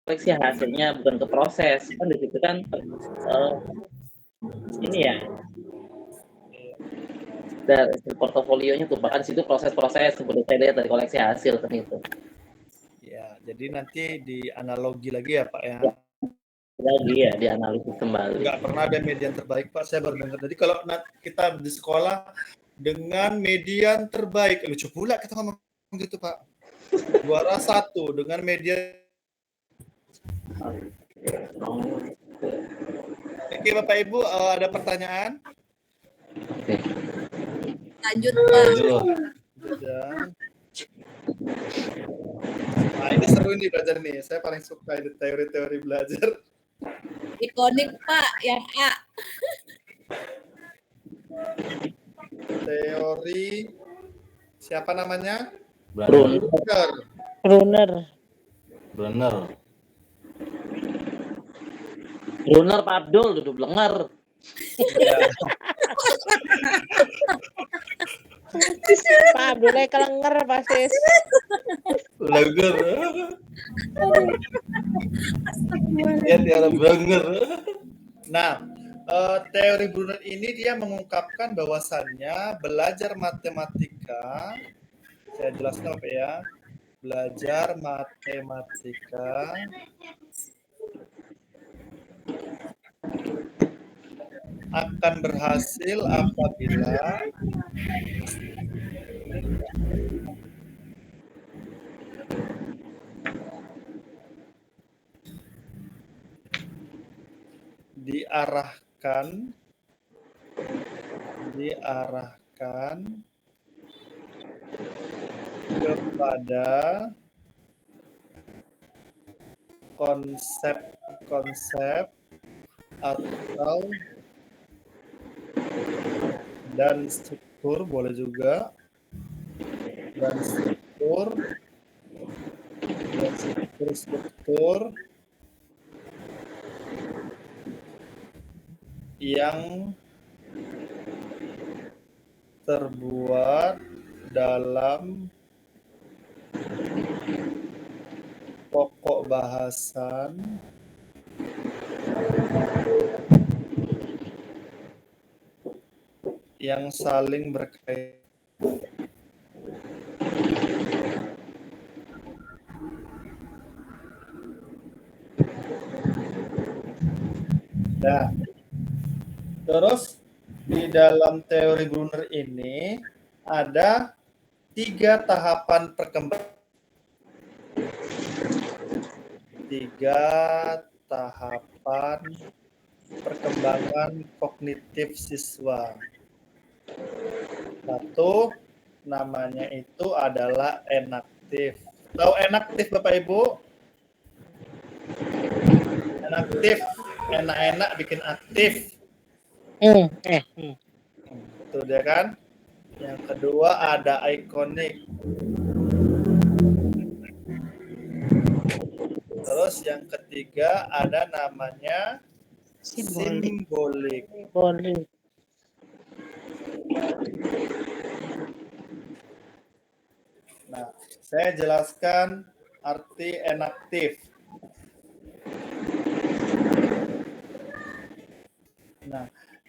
Koleksi hasilnya bukan ke proses kan di situ kan ini ya dari portofolionya tuh bahkan situ proses-proses sebelum saya lihat dari koleksi hasil kan itu. Ya, jadi nanti dianalogi lagi ya Pak ya. Lagi ya dianalisis kembali. Nggak pernah ada median terbaik Pak, saya baru dengar. Jadi kalau kita di sekolah dengan median terbaik, lucu pula kita ngomong gitu Pak. Juara 1 dengan median. Oke Bapak Ibu, ada pertanyaan? Lanjut Pak. Nah ini seru nih belajar nih, saya paling suka ini teori-teori belajar. Ikonik Pak, yang A. Teori siapa namanya? Brunner Pak Abdul duduk blenger. Pak Abdul kelenger pasti. Blenger. Ya tiara blenger. Nah, teori Brunner ini dia mengungkapkan bahwasannya belajar matematika, saya jelaskan apa ya, belajar matematika akan berhasil apabila diarahkan kepada konsep-konsep atau dan struktur boleh juga dan struktur yang terbuat dalam pokok bahasan yang saling berkaitan. Nah, terus di dalam teori Brunner ini ada 3 tahapan perkembangan. 3 tahapan perkembangan kognitif siswa. 1 namanya itu adalah enaktif. Tahu enaktif Bapak Ibu? Enaktif, enak-enak bikin aktif. Itu dia kan. Yang kedua ada ikonik. Terus yang ketiga ada namanya simbolik. Nah, saya jelaskan arti enaktif.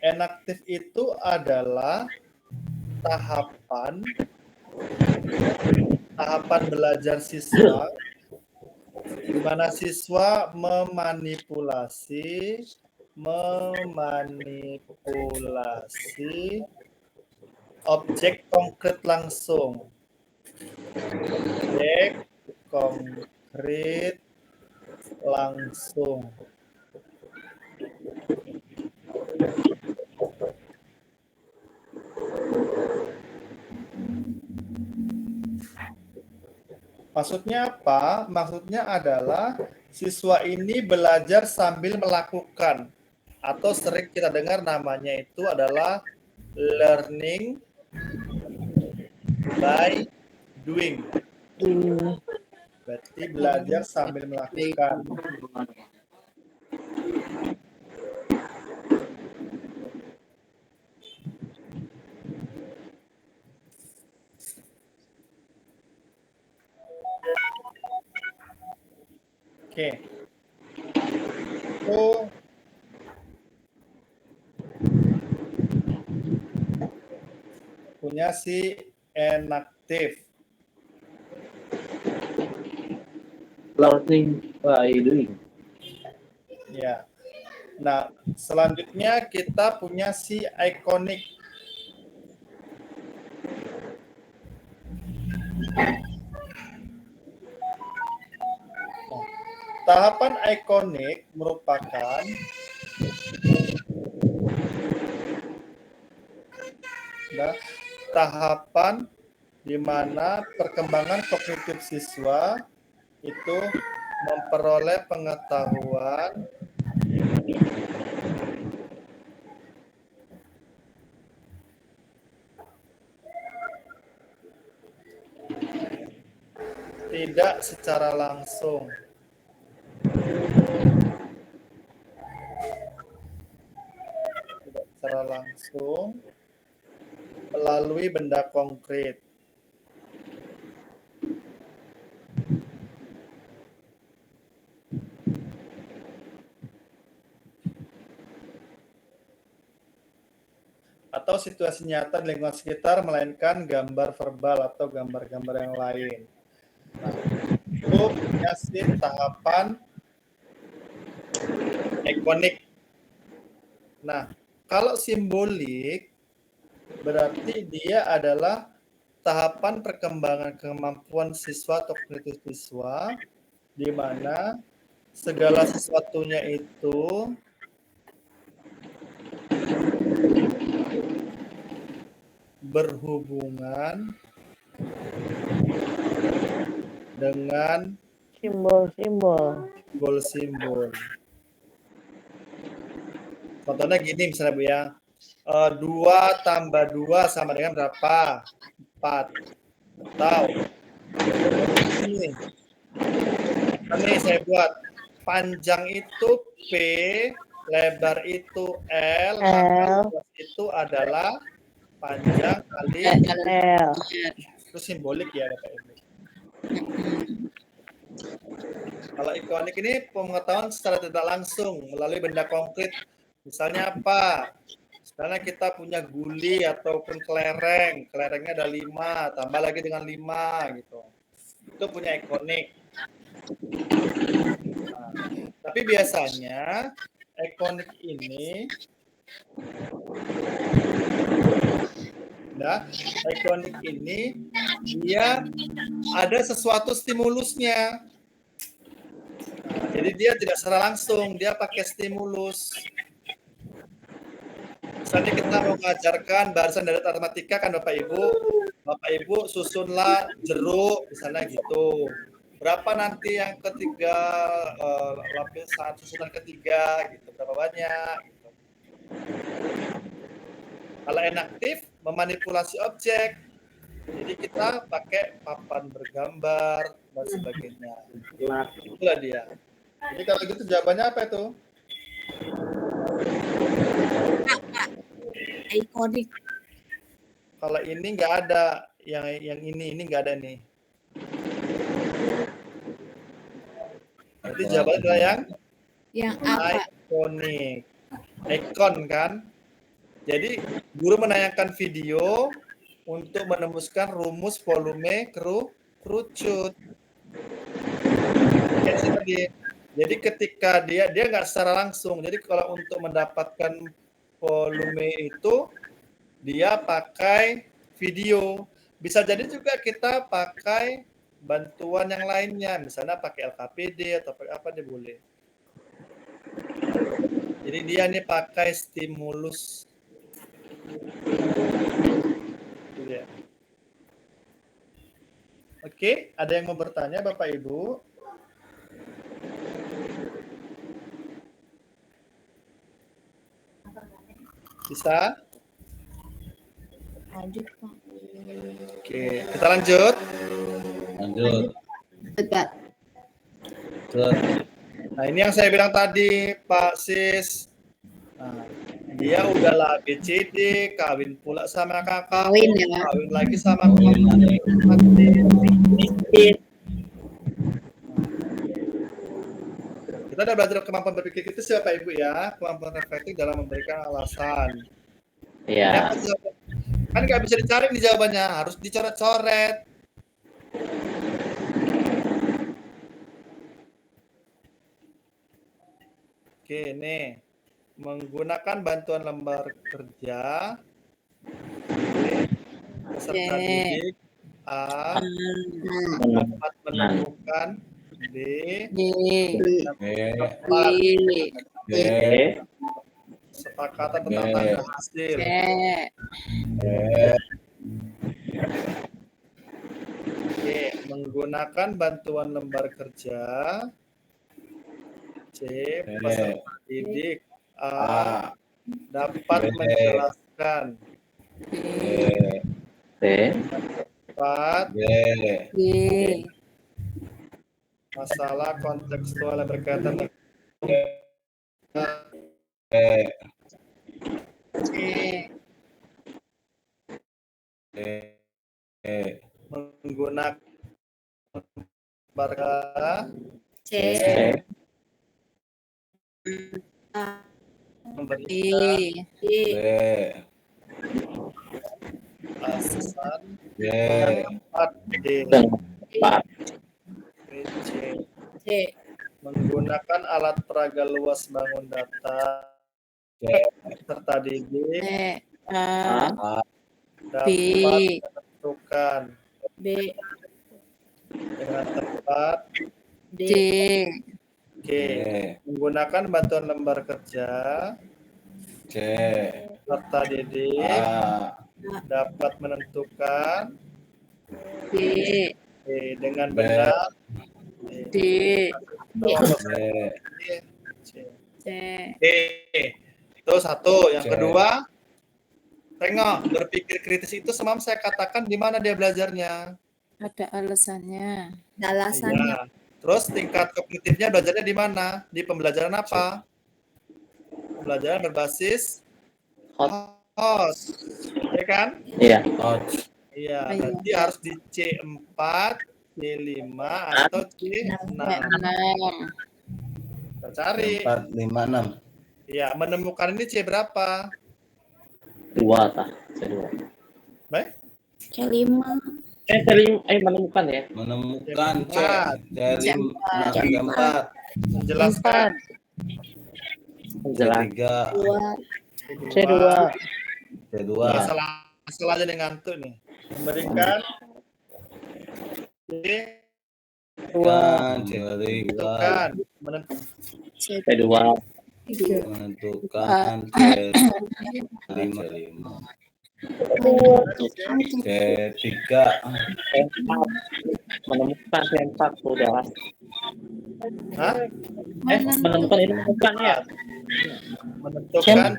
Enaktif itu adalah tahapan belajar siswa di mana siswa memanipulasi objek konkret langsung. Objek konkret langsung. Maksudnya apa? Maksudnya adalah siswa ini belajar sambil melakukan, atau sering kita dengar namanya itu adalah learning by doing. Berarti belajar sambil melakukan. Oke. So, punya si enaktif. Learning by doing. Ya. Nah, selanjutnya kita punya si ikonik. Tahapan ikonik merupakan tahapan di mana perkembangan kognitif siswa itu memperoleh pengetahuan tidak secara langsung. Tidak secara langsung melalui benda konkret. Atau situasi nyata di lingkungan sekitar, melainkan gambar verbal atau gambar-gambar yang lain. Nah, itu punya si tahapan ikonik. Nah, kalau simbolik berarti dia adalah tahapan perkembangan kemampuan siswa atau kognitif siswa di mana segala sesuatunya itu berhubungan dengan simbol-simbol. Contohnya gini misalnya Bu ya, 2 tambah 2 sama dengan berapa? 4. Atau ini saya buat panjang itu P, lebar itu L, maka itu adalah panjang kali L. Itu simbolik ya Bapak Ibu. Kalau ikonik ini pengetahuan secara tidak langsung melalui benda konkret. Misalnya apa? Misalnya kita punya guli ataupun kelereng. Kelerengnya ada 5, tambah lagi dengan 5 gitu. Itu punya ikonik. Nah, tapi biasanya ikonik ini dia ada sesuatu stimulusnya. Nah, jadi dia tidak secara langsung, dia pakai stimulus. Misalnya kita mau mengajarkan barisan dari matematika kan Bapak Ibu susunlah jeruk misalnya gitu. Berapa nanti yang ketiga, lapisan susunan ketiga gitu, berapa banyak gitu. Kalau enaktif memanipulasi objek, jadi kita pakai papan bergambar dan sebagainya. Itulah dia. Jadi kalau gitu jawabannya apa itu? Ikonik. Kalau ini nggak ada, yang ini nggak ada nih. Berarti jawabannya adalah yang apa? ikonik. Ikon kan? Jadi guru menayangkan video untuk menemuskan rumus volume kerucut. Jadi ketika dia nggak secara langsung. Jadi kalau untuk mendapatkan volume itu dia pakai video. Bisa jadi juga kita pakai bantuan yang lainnya, misalnya pakai LKPD atau pakai apa dia boleh. Jadi dia nih pakai stimulus. Ya. Oke, ada yang mau bertanya Bapak Ibu? Bisa? Lanjut, Pak. Oke, kita lanjut. Lanjut. Nah, ini yang saya bilang tadi, Pak Sis. Nah, dia udahlah ABCD, kawin pula sama kakak, Kawin ya, Pak. kawin lagi sama kakak. Kita udah belajar kemampuan berpikir kritis ya Bapak Ibu ya, kemampuan reflektif dalam memberikan alasan. Iya. Kan nggak bisa dicari di jawabannya, harus dicoret-coret. Oke, nih. Menggunakan bantuan lembar kerja peserta didik A dapat menemukan B kesepakatan tentang tanggal hasil. Oke, menggunakan bantuan lembar kerja C peserta didik A dapat menjelaskan masalah kontekstual yang berkaitan dengan menggunakan lembar C memberikan alasan pendapat D menggunakan alat peraga luas bangun data serta didik dapat menentukan dengan tepat D. Oke, menggunakan bantuan lembar kerja C serta didik dapat menentukan D dengan benar D. Itu satu. Yang kedua, tengok berpikir kritis itu semalam saya katakan di mana dia belajarnya. Ada alasannya. Ya. Terus tingkat kognitifnya belajarnya di mana? Di pembelajaran apa? Pembelajaran berbasis host. Ya kan? Iya. Iya, berarti harus di C4, C5 atau C6. Kita cari. 4, 5, 6. Iya, menemukan ini C berapa? 2 tah. C2. Baik. C5. Menemukan ya. Menemukan C. C4. Menjelaskan. C2. Salah aja dengan ngantuk nih. Memberikan menentukan menentukan C3 menemukan C4 sudah. Hah? Menemukan ini bukan ya? Menentukan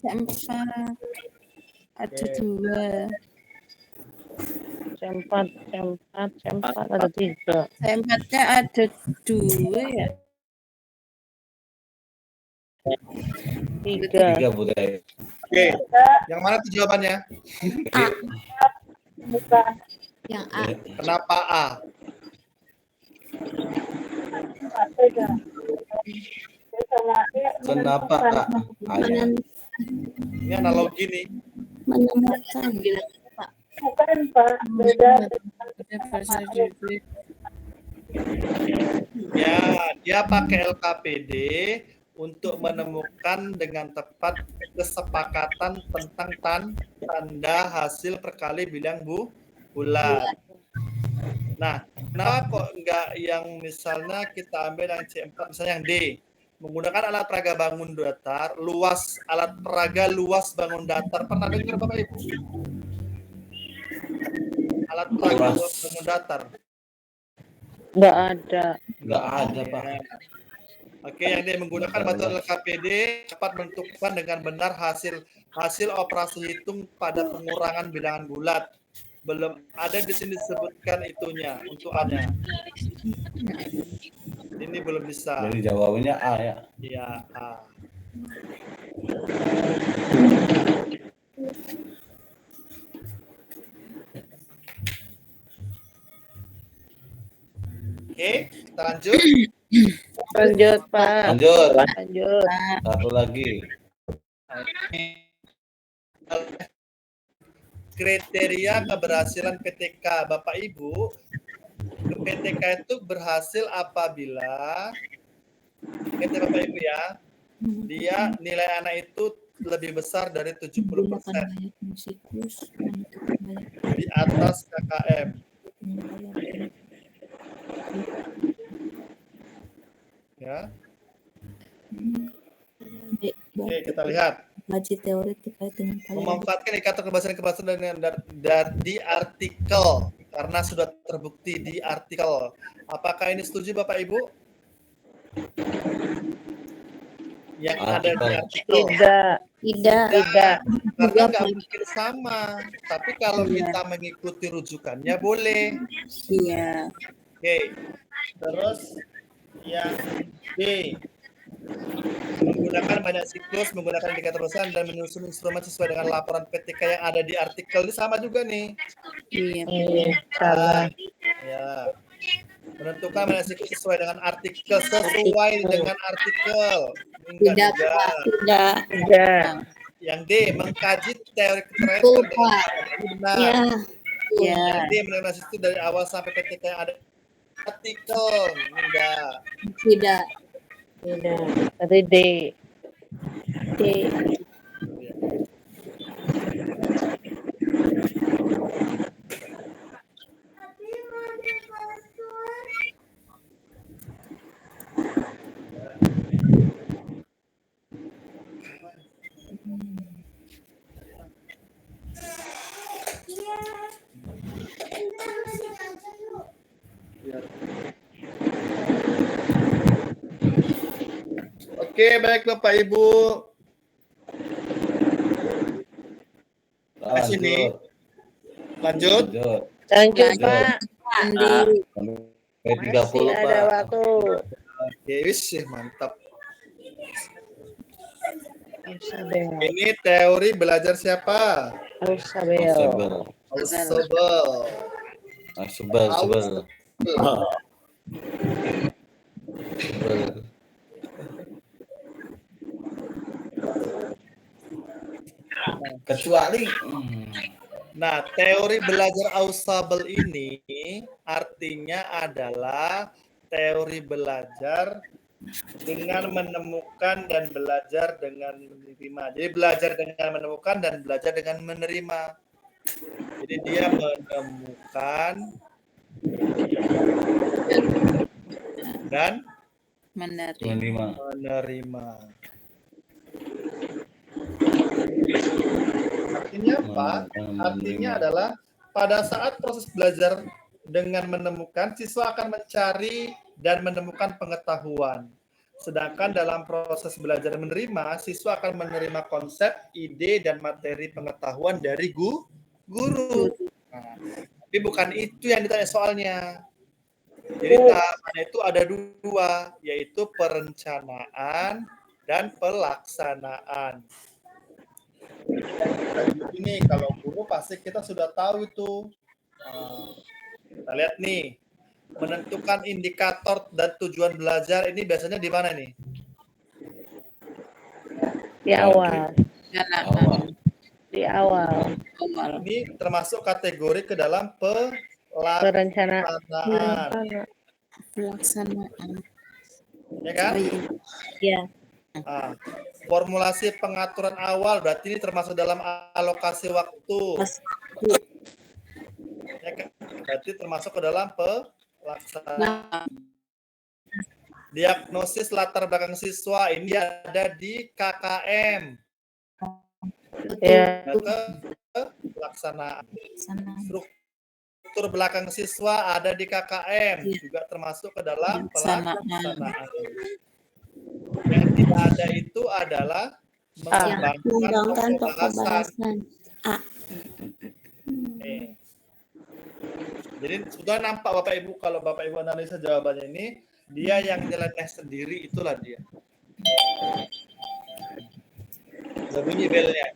C4 ada 2. C4 ada 3. C4-nya ada 2 ya. 3 budaya. Oke, yang mana tuh jawabannya? Yang A. Kenapa A? Kenapa A? Ini analogi nih. Menemukan. Bukan Pak, beda. Ya, dia pakai LKPD untuk menemukan dengan tepat kesepakatan tentang tanda hasil perkali bilang bulat. Nah, kenapa kok enggak yang misalnya kita ambil yang C4, misalnya yang D, menggunakan alat peraga bangun datar, alat peraga luas bangun datar. Pernah dengar Bapak Ibu? Alat peraga luas bangun datar. Nggak ada. Nggak ada, Pak. Oke, yang dia menggunakan bantuan LKPD dapat menentukan dengan benar hasil operasi hitung pada pengurangan bilangan bulat. Belum ada di sini disebutkan itunya untuk A-nya. Ini belum bisa. Jadi jawabannya A ya. Iya, A. Oke, kita lanjut. Lanjut, Pak. Lanjut. Lanjut. Satu lagi. Kriteria keberhasilan PTK Bapak Ibu, PTK itu berhasil apabila Bapak Ibu ya, dia nilai anak itu lebih besar dari 70% di atas KKM. Ya. Oke, kita lihat. Kaji teori terkait dengan Memanfaatkan indikator keberhasilan di artikel karena sudah terbukti di artikel. Apakah ini setuju Bapak Ibu? Yang ada di artikel. Tidak. Karena nggak mungkin sama. Tapi kalau kita mengikuti rujukannya boleh. Iya. Oke. Terus yang B. Menggunakan banyak siklus, menggunakan indikator besar dan menyusun instrumen sesuai dengan laporan PTK yang ada di artikel. Ini sama juga nih. Iya. Salah. Ya. Menentukan banyak siklus sesuai dengan artikel, sesuai dengan artikel. Tidak. Yang D, mengkaji teori kecerdasan benar. Ya. Yang D, mengenai itu dari awal sampai PTK yang ada artikel. Enggak. Tidak. Tadi D. Oke, baik Bapak Ibu. Di sini. Lanjut. Lanjut, Pak. Sampai 30, Masih ada Pak. waktu. Oke, mantap. Ini teori belajar siapa? Ausabel. Kecuali. Nah, teori belajar Ausabel ini artinya adalah teori belajar dengan menemukan dan belajar dengan menerima. Jadi belajar dengan menemukan dan belajar dengan menerima. Jadi dia menemukan dan menerima. Artinya apa? Artinya adalah pada saat proses belajar dengan menemukan, siswa akan mencari dan menemukan pengetahuan. Sedangkan dalam proses belajar menerima, siswa akan menerima konsep, ide, dan materi pengetahuan dari guru. Nah, tapi bukan itu yang ditanya soalnya. Jadi tahapannya itu ada dua, yaitu perencanaan dan pelaksanaan. Ini kalau guru pasti kita sudah tahu itu. Kita lihat nih, menentukan indikator dan tujuan belajar ini biasanya di mana nih? Di awal. Awal. Di awal. Ini termasuk kategori ke dalam Perencanaan. Pelaksanaan. ya kan? Ya. Formulasi pengaturan awal berarti ini termasuk dalam alokasi waktu. Ya kan? Berarti termasuk ke dalam pelaksanaan. Diagnosis latar belakang siswa ini ada di KKM. Ya. Pelaksanaan. Struktur belakang siswa ada di KKM, juga termasuk ke dalam pelaksanaan. Yang tidak ada itu adalah mengembangkan pembahasan. Jadi sudah nampak Bapak Ibu, kalau Bapak Ibu analisa jawabannya ini, dia yang nyeleneh sendiri, itulah dia. Sudah bunyi belnya.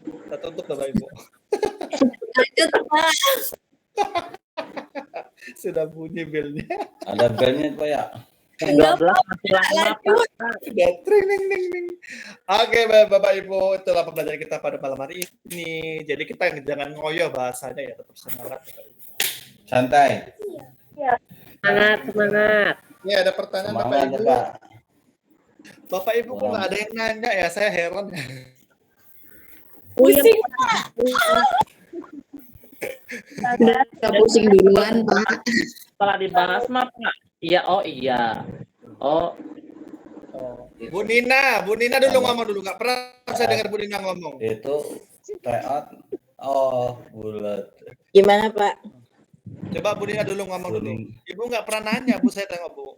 Kita tutup Bapak Ibu. Sudah bunyi belnya. Ada belnya Pak ya? 12 masih lama Pak. Sudah tring ding ding ding. Oke Bapak Ibu, itulah pembelajaran kita pada malam hari ini. Jadi kita jangan ngoyo bahasanya ya, tetap semangat Bapak Ibu. Santai. Semangat. Ini ada pertanyaan Bapak Ibu. Bapak Ibu kok nggak ada yang nanya ya? Saya heran. Pusing, Pak. Kita pusing duluan, Pak. Setelah dibahas mah Pak. Iya, oh iya. Oh. Bu Nina dulu ngomong dulu. Nggak pernah saya dengar Bu Nina ngomong. Itu layout. Oh, bulat. Gimana, Pak? Coba Bu Nina dulu ngomong dulu. Ibu nggak pernah nanya, Bu, saya tengok, Bu.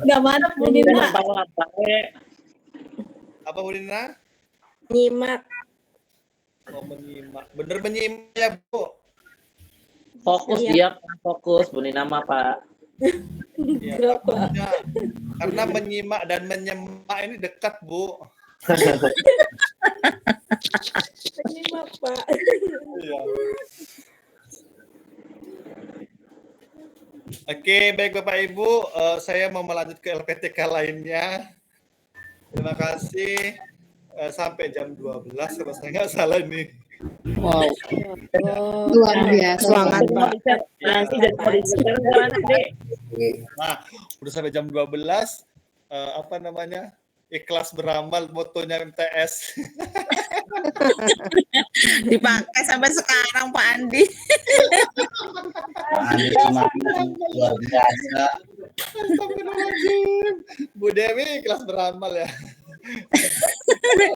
Udah mana Bu Nina? Apa Bu Nina? Nyimak. Oh, menyimak. Bener menyimak ya, Bu? Fokus dia, fokus Bu Nina mah Pak. Ya, karena menyimak dan menyemak ini dekat, Bu. Menyimak, Pak. Iya. Oke, baik Bapak Ibu, saya mau melanjut ke LPTK lainnya. Terima kasih. Sampai jam 12 kalau saya nggak salah nih. Wow. Luar biasa. Semangat, Pak. Nah, udah sampai jam 12. Apa namanya? Ikhlas beramal, motonya MTS. Dipakai sampai sekarang Pak Andi. Pak Andi semakin luar biasa. Bu Dewi ikhlas beramal ya.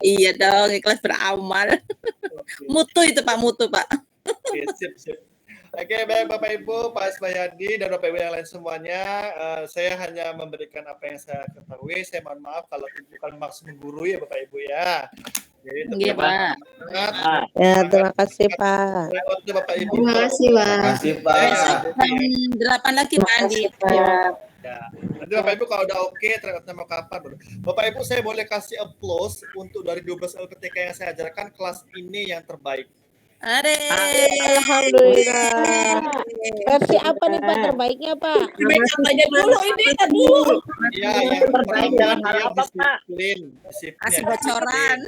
Iya dong, ikhlas beramal. Mutu itu Pak, mutu Pak. Oke, sip. Oke, baik Bapak Ibu, Pak Ismayadi dan Bapak Ibu yang lain semuanya, saya hanya memberikan apa yang saya ketahui. Saya mohon maaf kalau itu bukan maksud menggurui ya Bapak Ibu ya. Jadi Iya Pak. Ya, terima kasih Pak. Bapak Ibu. Terima kasih, Pak. Terima kasih Pak. 8 lagi Pak Andi. Ya. Nanti Bapak Ibu kalau udah oke, ternyata mau kapan baru. Bapak Ibu saya boleh kasih applause untuk dari 12 LPTK yang saya ajarkan, kelas ini yang terbaik. Alhamdulillah. Versi apa nih Pak terbaiknya Pak? Backup aja dulu ini kan dulu. Iya, yang terbaik dalam hal apa Pak? Disiplin. Kasih bocoran.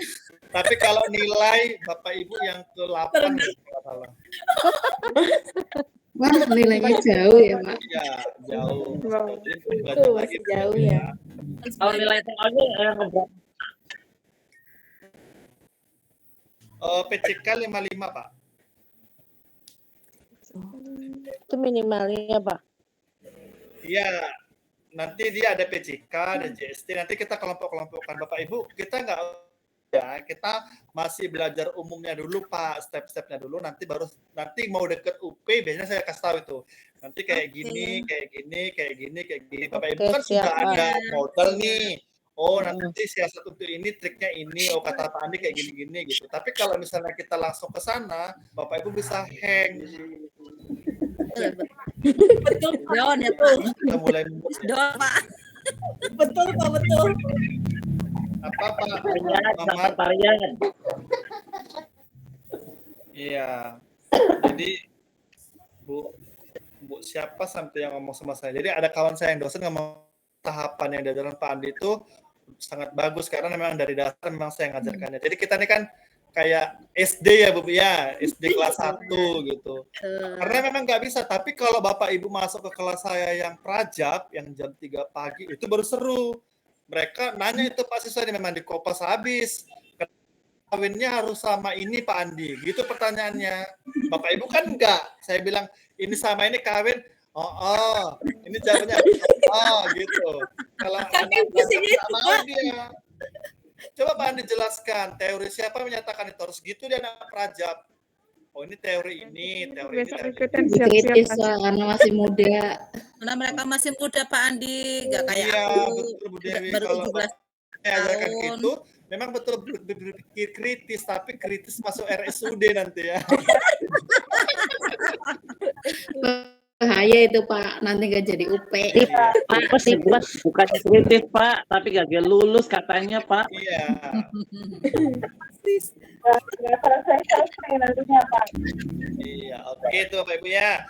Tapi kalau nilai Bapak Ibu yang ke-8 kalau salah. Wah, nilainya jauh ya, Pak. Iya, jauh. Itu masih jauh ya. Kalau nilai soalnya yang keberapa? PCK 55, Pak. Itu minimalnya Pak. Iya, nanti dia ada PCK, ada JST. Nanti kita kelompok-kelompokkan Bapak Ibu. Kita nggak ya, kita masih belajar umumnya dulu Pak, step-stepnya dulu. Nanti mau deket UP, biasanya saya kasih tahu itu. Nanti kayak gini, kayak gini. Bapak Ibu kan sudah ada modal nih. Oh, nanti siasat untuk ini, triknya ini, oh kata Pak Andi kayak gini-gini gitu. Tapi kalau misalnya kita langsung ke sana, Bapak Ibu bisa hang. Betul Don ya tuh. Kita mulai Don Pak. Betul Pak, betul. apa Pak? Sampai varian. Iya. Jadi Bu siapa sampai yang ngomong sama saya. Jadi ada kawan saya yang dosen ngomong tahapan yang diajarkan Pak Andi itu sangat bagus karena memang dari dasar memang saya ngajarkannya. Jadi kita ini kan kayak SD ya Bu ya, SD kelas 1 gitu. Karena memang nggak bisa, tapi kalau Bapak Ibu masuk ke kelas saya yang prajab, yang jam 3 pagi, itu baru seru. Mereka nanya itu Pak siswa ini memang dikopas habis. Kawinnya harus sama ini Pak Andi, gitu pertanyaannya. Bapak Ibu kan enggak. Saya bilang ini sama ini kawin. Oh, ini jawabannya. Oh, gitu. Kalau anak enggak mau dia. Coba Pak Andi jelaskan teori siapa menyatakan itu harus gitu dia anak prajab. Oh ini teori ini, teori ini. Kritis karena masih muda. Karena mereka masih muda Pak Andi, nggak kayak Iya, aku. betul Bu Dewi. Baru Kalau 17 saya ajarkan tahun. gitu, memang betul berpikir kritis, tapi kritis masuk RSUD nanti ya. Bahaya itu Pak, nanti nggak jadi UP. Pak, bukannya kritis Pak, tapi gagal lulus katanya Pak. Iya. Nggak selesai nantinya Pak. Iya, oke itu Bapak Ibu ya.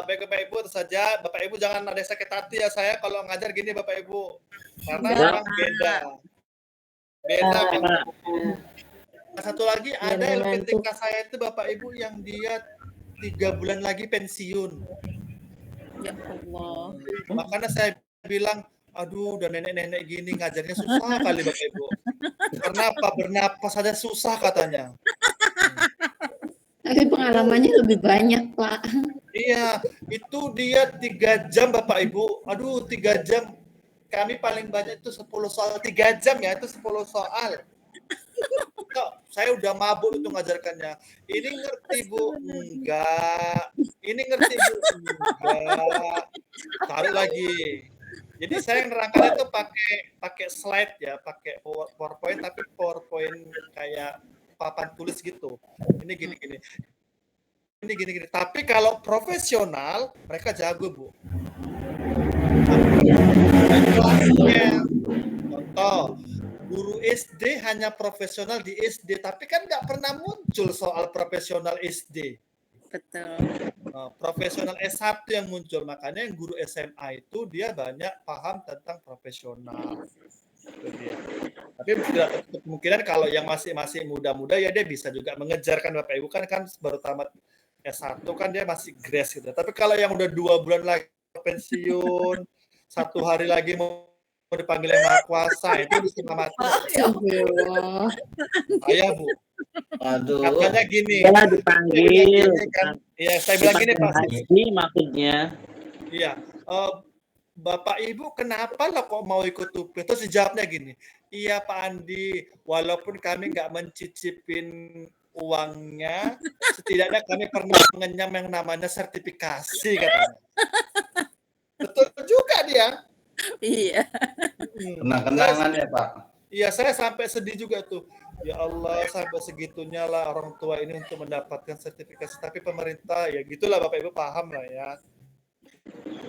Baik Bapak Ibu, itu saja. Bapak Ibu jangan ada sakit hati ya saya kalau ngajar gini Bapak Ibu. Karena Enggak. memang beda. Beda Pak. Satu lagi ada yang lebih tingkat saya itu Bapak Ibu yang dia 3 bulan lagi pensiun. Ya Allah. Makanya saya bilang, aduh udah nenek-nenek gini ngajarnya susah kali Bapak Ibu. Karena apa? Bernapas saja susah katanya. Tapi pengalamannya lebih banyak Pak. Iya, itu dia 3 jam Bapak Ibu. Aduh 3 jam. Kami paling banyak itu 10 soal. 3 jam ya, itu 10 soal. Kok, saya udah mabuk itu ngajarkannya. Ini ngerti Bu? Enggak. Ini ngerti Bu? Enggak. Taruh lagi. Jadi saya nerangkan itu pakai slide ya, pakai PowerPoint, tapi PowerPoint kayak papan tulis gitu. Ini gini-gini. Ini gini-gini. Tapi kalau profesional, mereka jago Bu. Kelasnya, contoh, guru SD hanya profesional di SD, tapi kan nggak pernah muncul soal profesional SD. Betul. Profesional S1 yang muncul, makanya yang guru SMA itu dia banyak paham tentang profesional. Itu dia. Tapi tidak tertutup kemungkinan kalau yang masih muda-muda ya dia bisa juga mengejar kan Bapak Ibu kan baru tamat S1 kan dia masih grace gitu. Tapi kalau yang udah 2 bulan lagi pensiun, 1 hari lagi mau dipanggil yang Maha Kuasa itu bisa mati. Ya Allah. Ayah Bu. Aduh. Katanya gini. Setelah dipanggil. Iya, saya bilang gini Pak. Ini maksudnya. Iya. Bapak Ibu kenapa lah kok mau ikut UP? Terus dijawabnya gini. Iya Pak Andi, walaupun kami nggak mencicipin uangnya, setidaknya kami pernah mengenyam yang namanya sertifikasi katanya. Betul juga dia. Iya. Kenang-kenangan ya Pak. Iya, saya sampai sedih juga tuh. Ya Allah, sampai segitunya lah orang tua ini untuk mendapatkan sertifikasi. Tapi pemerintah, ya gitulah Bapak Ibu paham lah ya.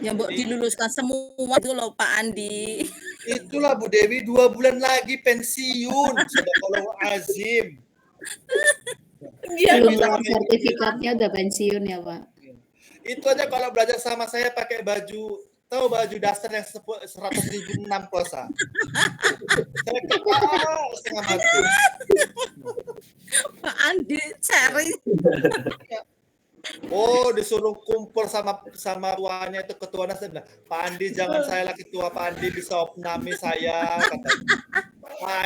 Yang Mbok diluluskan semua itu loh Pak Andi. Itulah Bu Dewi, 2 bulan lagi pensiun. Sadaqallahu azim. Belum dapat sertifikatnya udah pensiun ya Pak. Itu aja kalau belajar sama saya pakai baju, tahu baju dasar yang 100.006 kosa. Saya ketawa setengah mati. Pak Andi sharing. Oh, disuruh kumpul sama tuanya itu ketuanya, saya bilang, Pak Andi jangan saya lagi tua, Pak Andi bisa opnami saya katanya.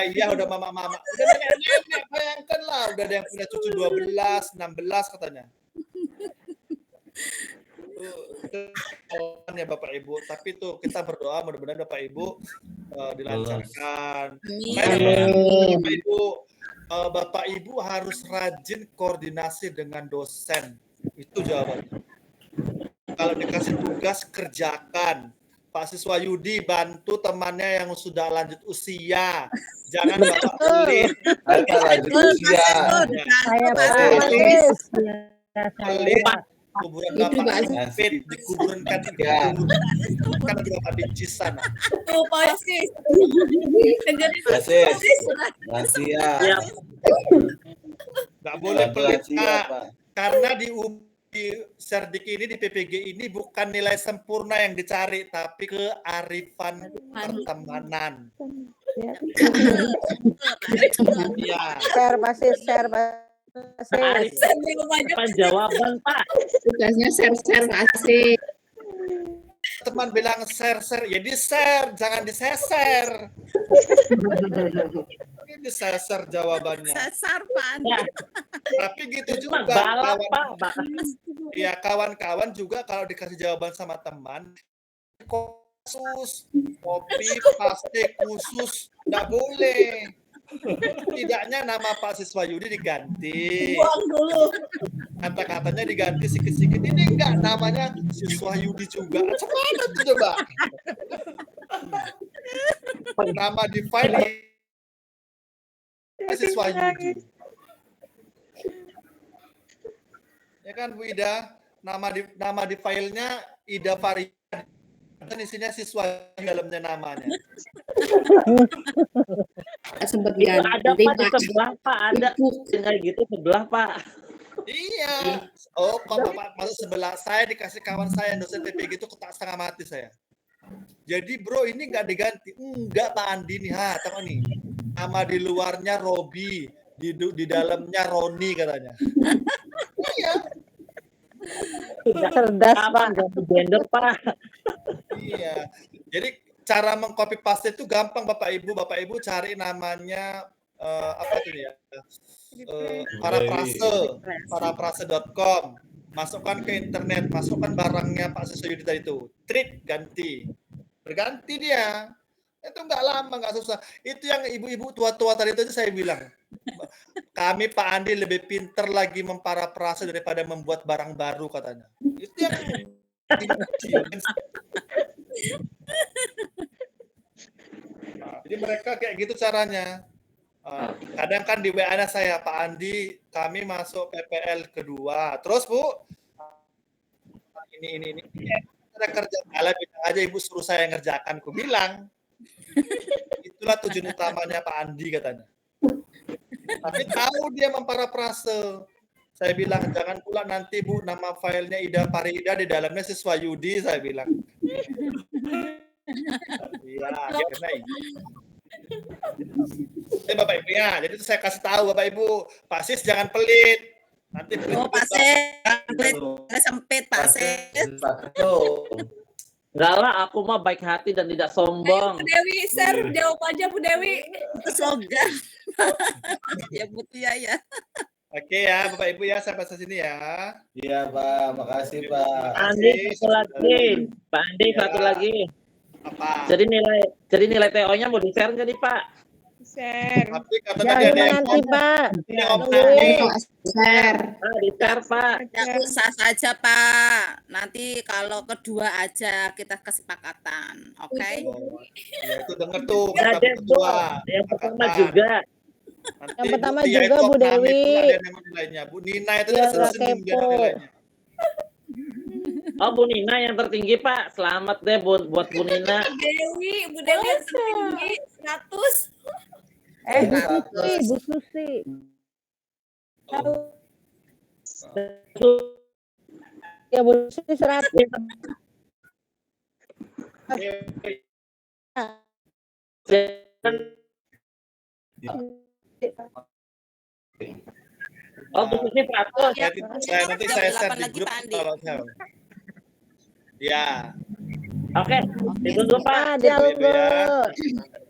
Ayah udah mama-mama, udah nenek-nenek, bayangkan lah, udah ada yang punya cucu 12, 16 katanya. Ya Bapak Ibu, tapi tuh kita berdoa mudah-mudahan Bapak Ibu dilancarkan. Bapak Ibu harus rajin koordinasi dengan dosen. Itu jawabannya. Kalau dikasih tugas kerjakan. Pak Siswa Yudi bantu temannya yang sudah lanjut usia. Jangan Bapak pelit. Lanjut usia. Pelit. Kuburan Bapak Sempit di kuburan ketiga. Kan berapa di sana. Oh, Persis. Lansia. Nggak boleh pelit, Kak. Karena di Serdik ini, di PPG ini bukan nilai sempurna yang dicari, tapi kearifan pertemanan. Iya. Share pasti share pasti. Apa jawaban Pak? Tugasnya share-share pasti. Teman bilang share, ya di-share, jangan diseser. Ini diseser jawabannya. Sesar Pak Andi. Ya, Tapi gitu cuma juga balap Pak. ya kawan-kawan juga kalau dikasih jawaban sama teman, khusus, kopi, paste khusus, nggak boleh. Tidaknya nama Pak Siswa Yudi diganti. Buang dulu. Kata-katanya diganti sedikit-sedikit. Ini enggak namanya Siswa Yudi juga. Mana tuh coba? Nama di file Siswa Yudi. Ya kan Bu Ida? Nama di filenya Ida Farid. Dan isinya siswa di dalamnya namanya. Sempat Itu ada ganti Pak di Pak. sebelah Pak, ada kayak gitu sebelah Pak. Iya. Oh, kalau Bapak masuk sebelah saya dikasih kawan saya dosen PP gitu ketak setengah mati saya. Jadi bro ini nggak diganti. Enggak Pak Andi nih. Tahu nih. Nama di luarnya Robi, di dalamnya Roni katanya. Iya. Cerdas Pak. Ganti gender Pak. Iya. Jadi cara mengcopy paste itu gampang Bapak Ibu cari namanya apa itu ya? Paraprase.com. Masukkan ke internet, masukkan barangnya Pak Siswa Yudi tadi itu. Treat ganti. Berganti dia. Itu nggak lama, nggak susah. Itu yang ibu-ibu tua-tua tadi itu saya bilang. Kami Pak Andi lebih pinter lagi memparaprase daripada membuat barang baru katanya. Itu yang jadi mereka kayak gitu caranya. Kadang kan di WA saya, Pak Andi, kami masuk PPL kedua. Terus Bu, ini ada kerja kalian bilang aja Ibu suruh saya ngerjakan. Ku bilang, itulah tujuan utamanya Pak Andi katanya. Tapi tahu dia memparafrase. Saya bilang jangan pula nanti Bu nama filenya Ida Farida di dalamnya Siswa Yudi saya bilang. Iya, karena ini. Bapak Ibu ya, jadi itu saya kasih tahu Bapak Ibu, Pak Sis jangan pelit. Nanti pelit. Oh, Pak Sis. Sempit Pak Sis. Enggak lah, aku mah baik hati dan tidak sombong. Bu Dewi, share jawab aja Bu Dewi. Itu slogan. Ya Bu Tia ya. Oke ya, Bapak Ibu ya, sampai sini ya. Iya Pak, makasih Pak. Andi satu lagi, Pak Andi satu lagi. Apa? Jadi nilai TO-nya mau di-share nggak nih Pak? Share. Tapi kata Jangan tadi ada yang nanti Pak. Share. Di-share Pak. Ya usah saja Pak. Nanti kalau kedua aja kita kesepakatan, oke? Ya itu denger tuh Ya, kata kedua. yang pertama juga. Nanti Yang pertama Bu Tia juga, itu Bu pamit Dewi. pula dia nama nilainya. Bu Nina itu Biar dia nggak senyum dia kepo. nilainya. Oh Bu Nina yang tertinggi Pak. Selamat deh buat Bu Nina. Bu Dewi yang tertinggi 100. Bu Susi. Ya Bu Susi 100. Oh Bu Susi 100. Nanti saya share di grup kalau saya. Ya. Oke, ditunggu Pak. Jangan Ibu ya. lupa.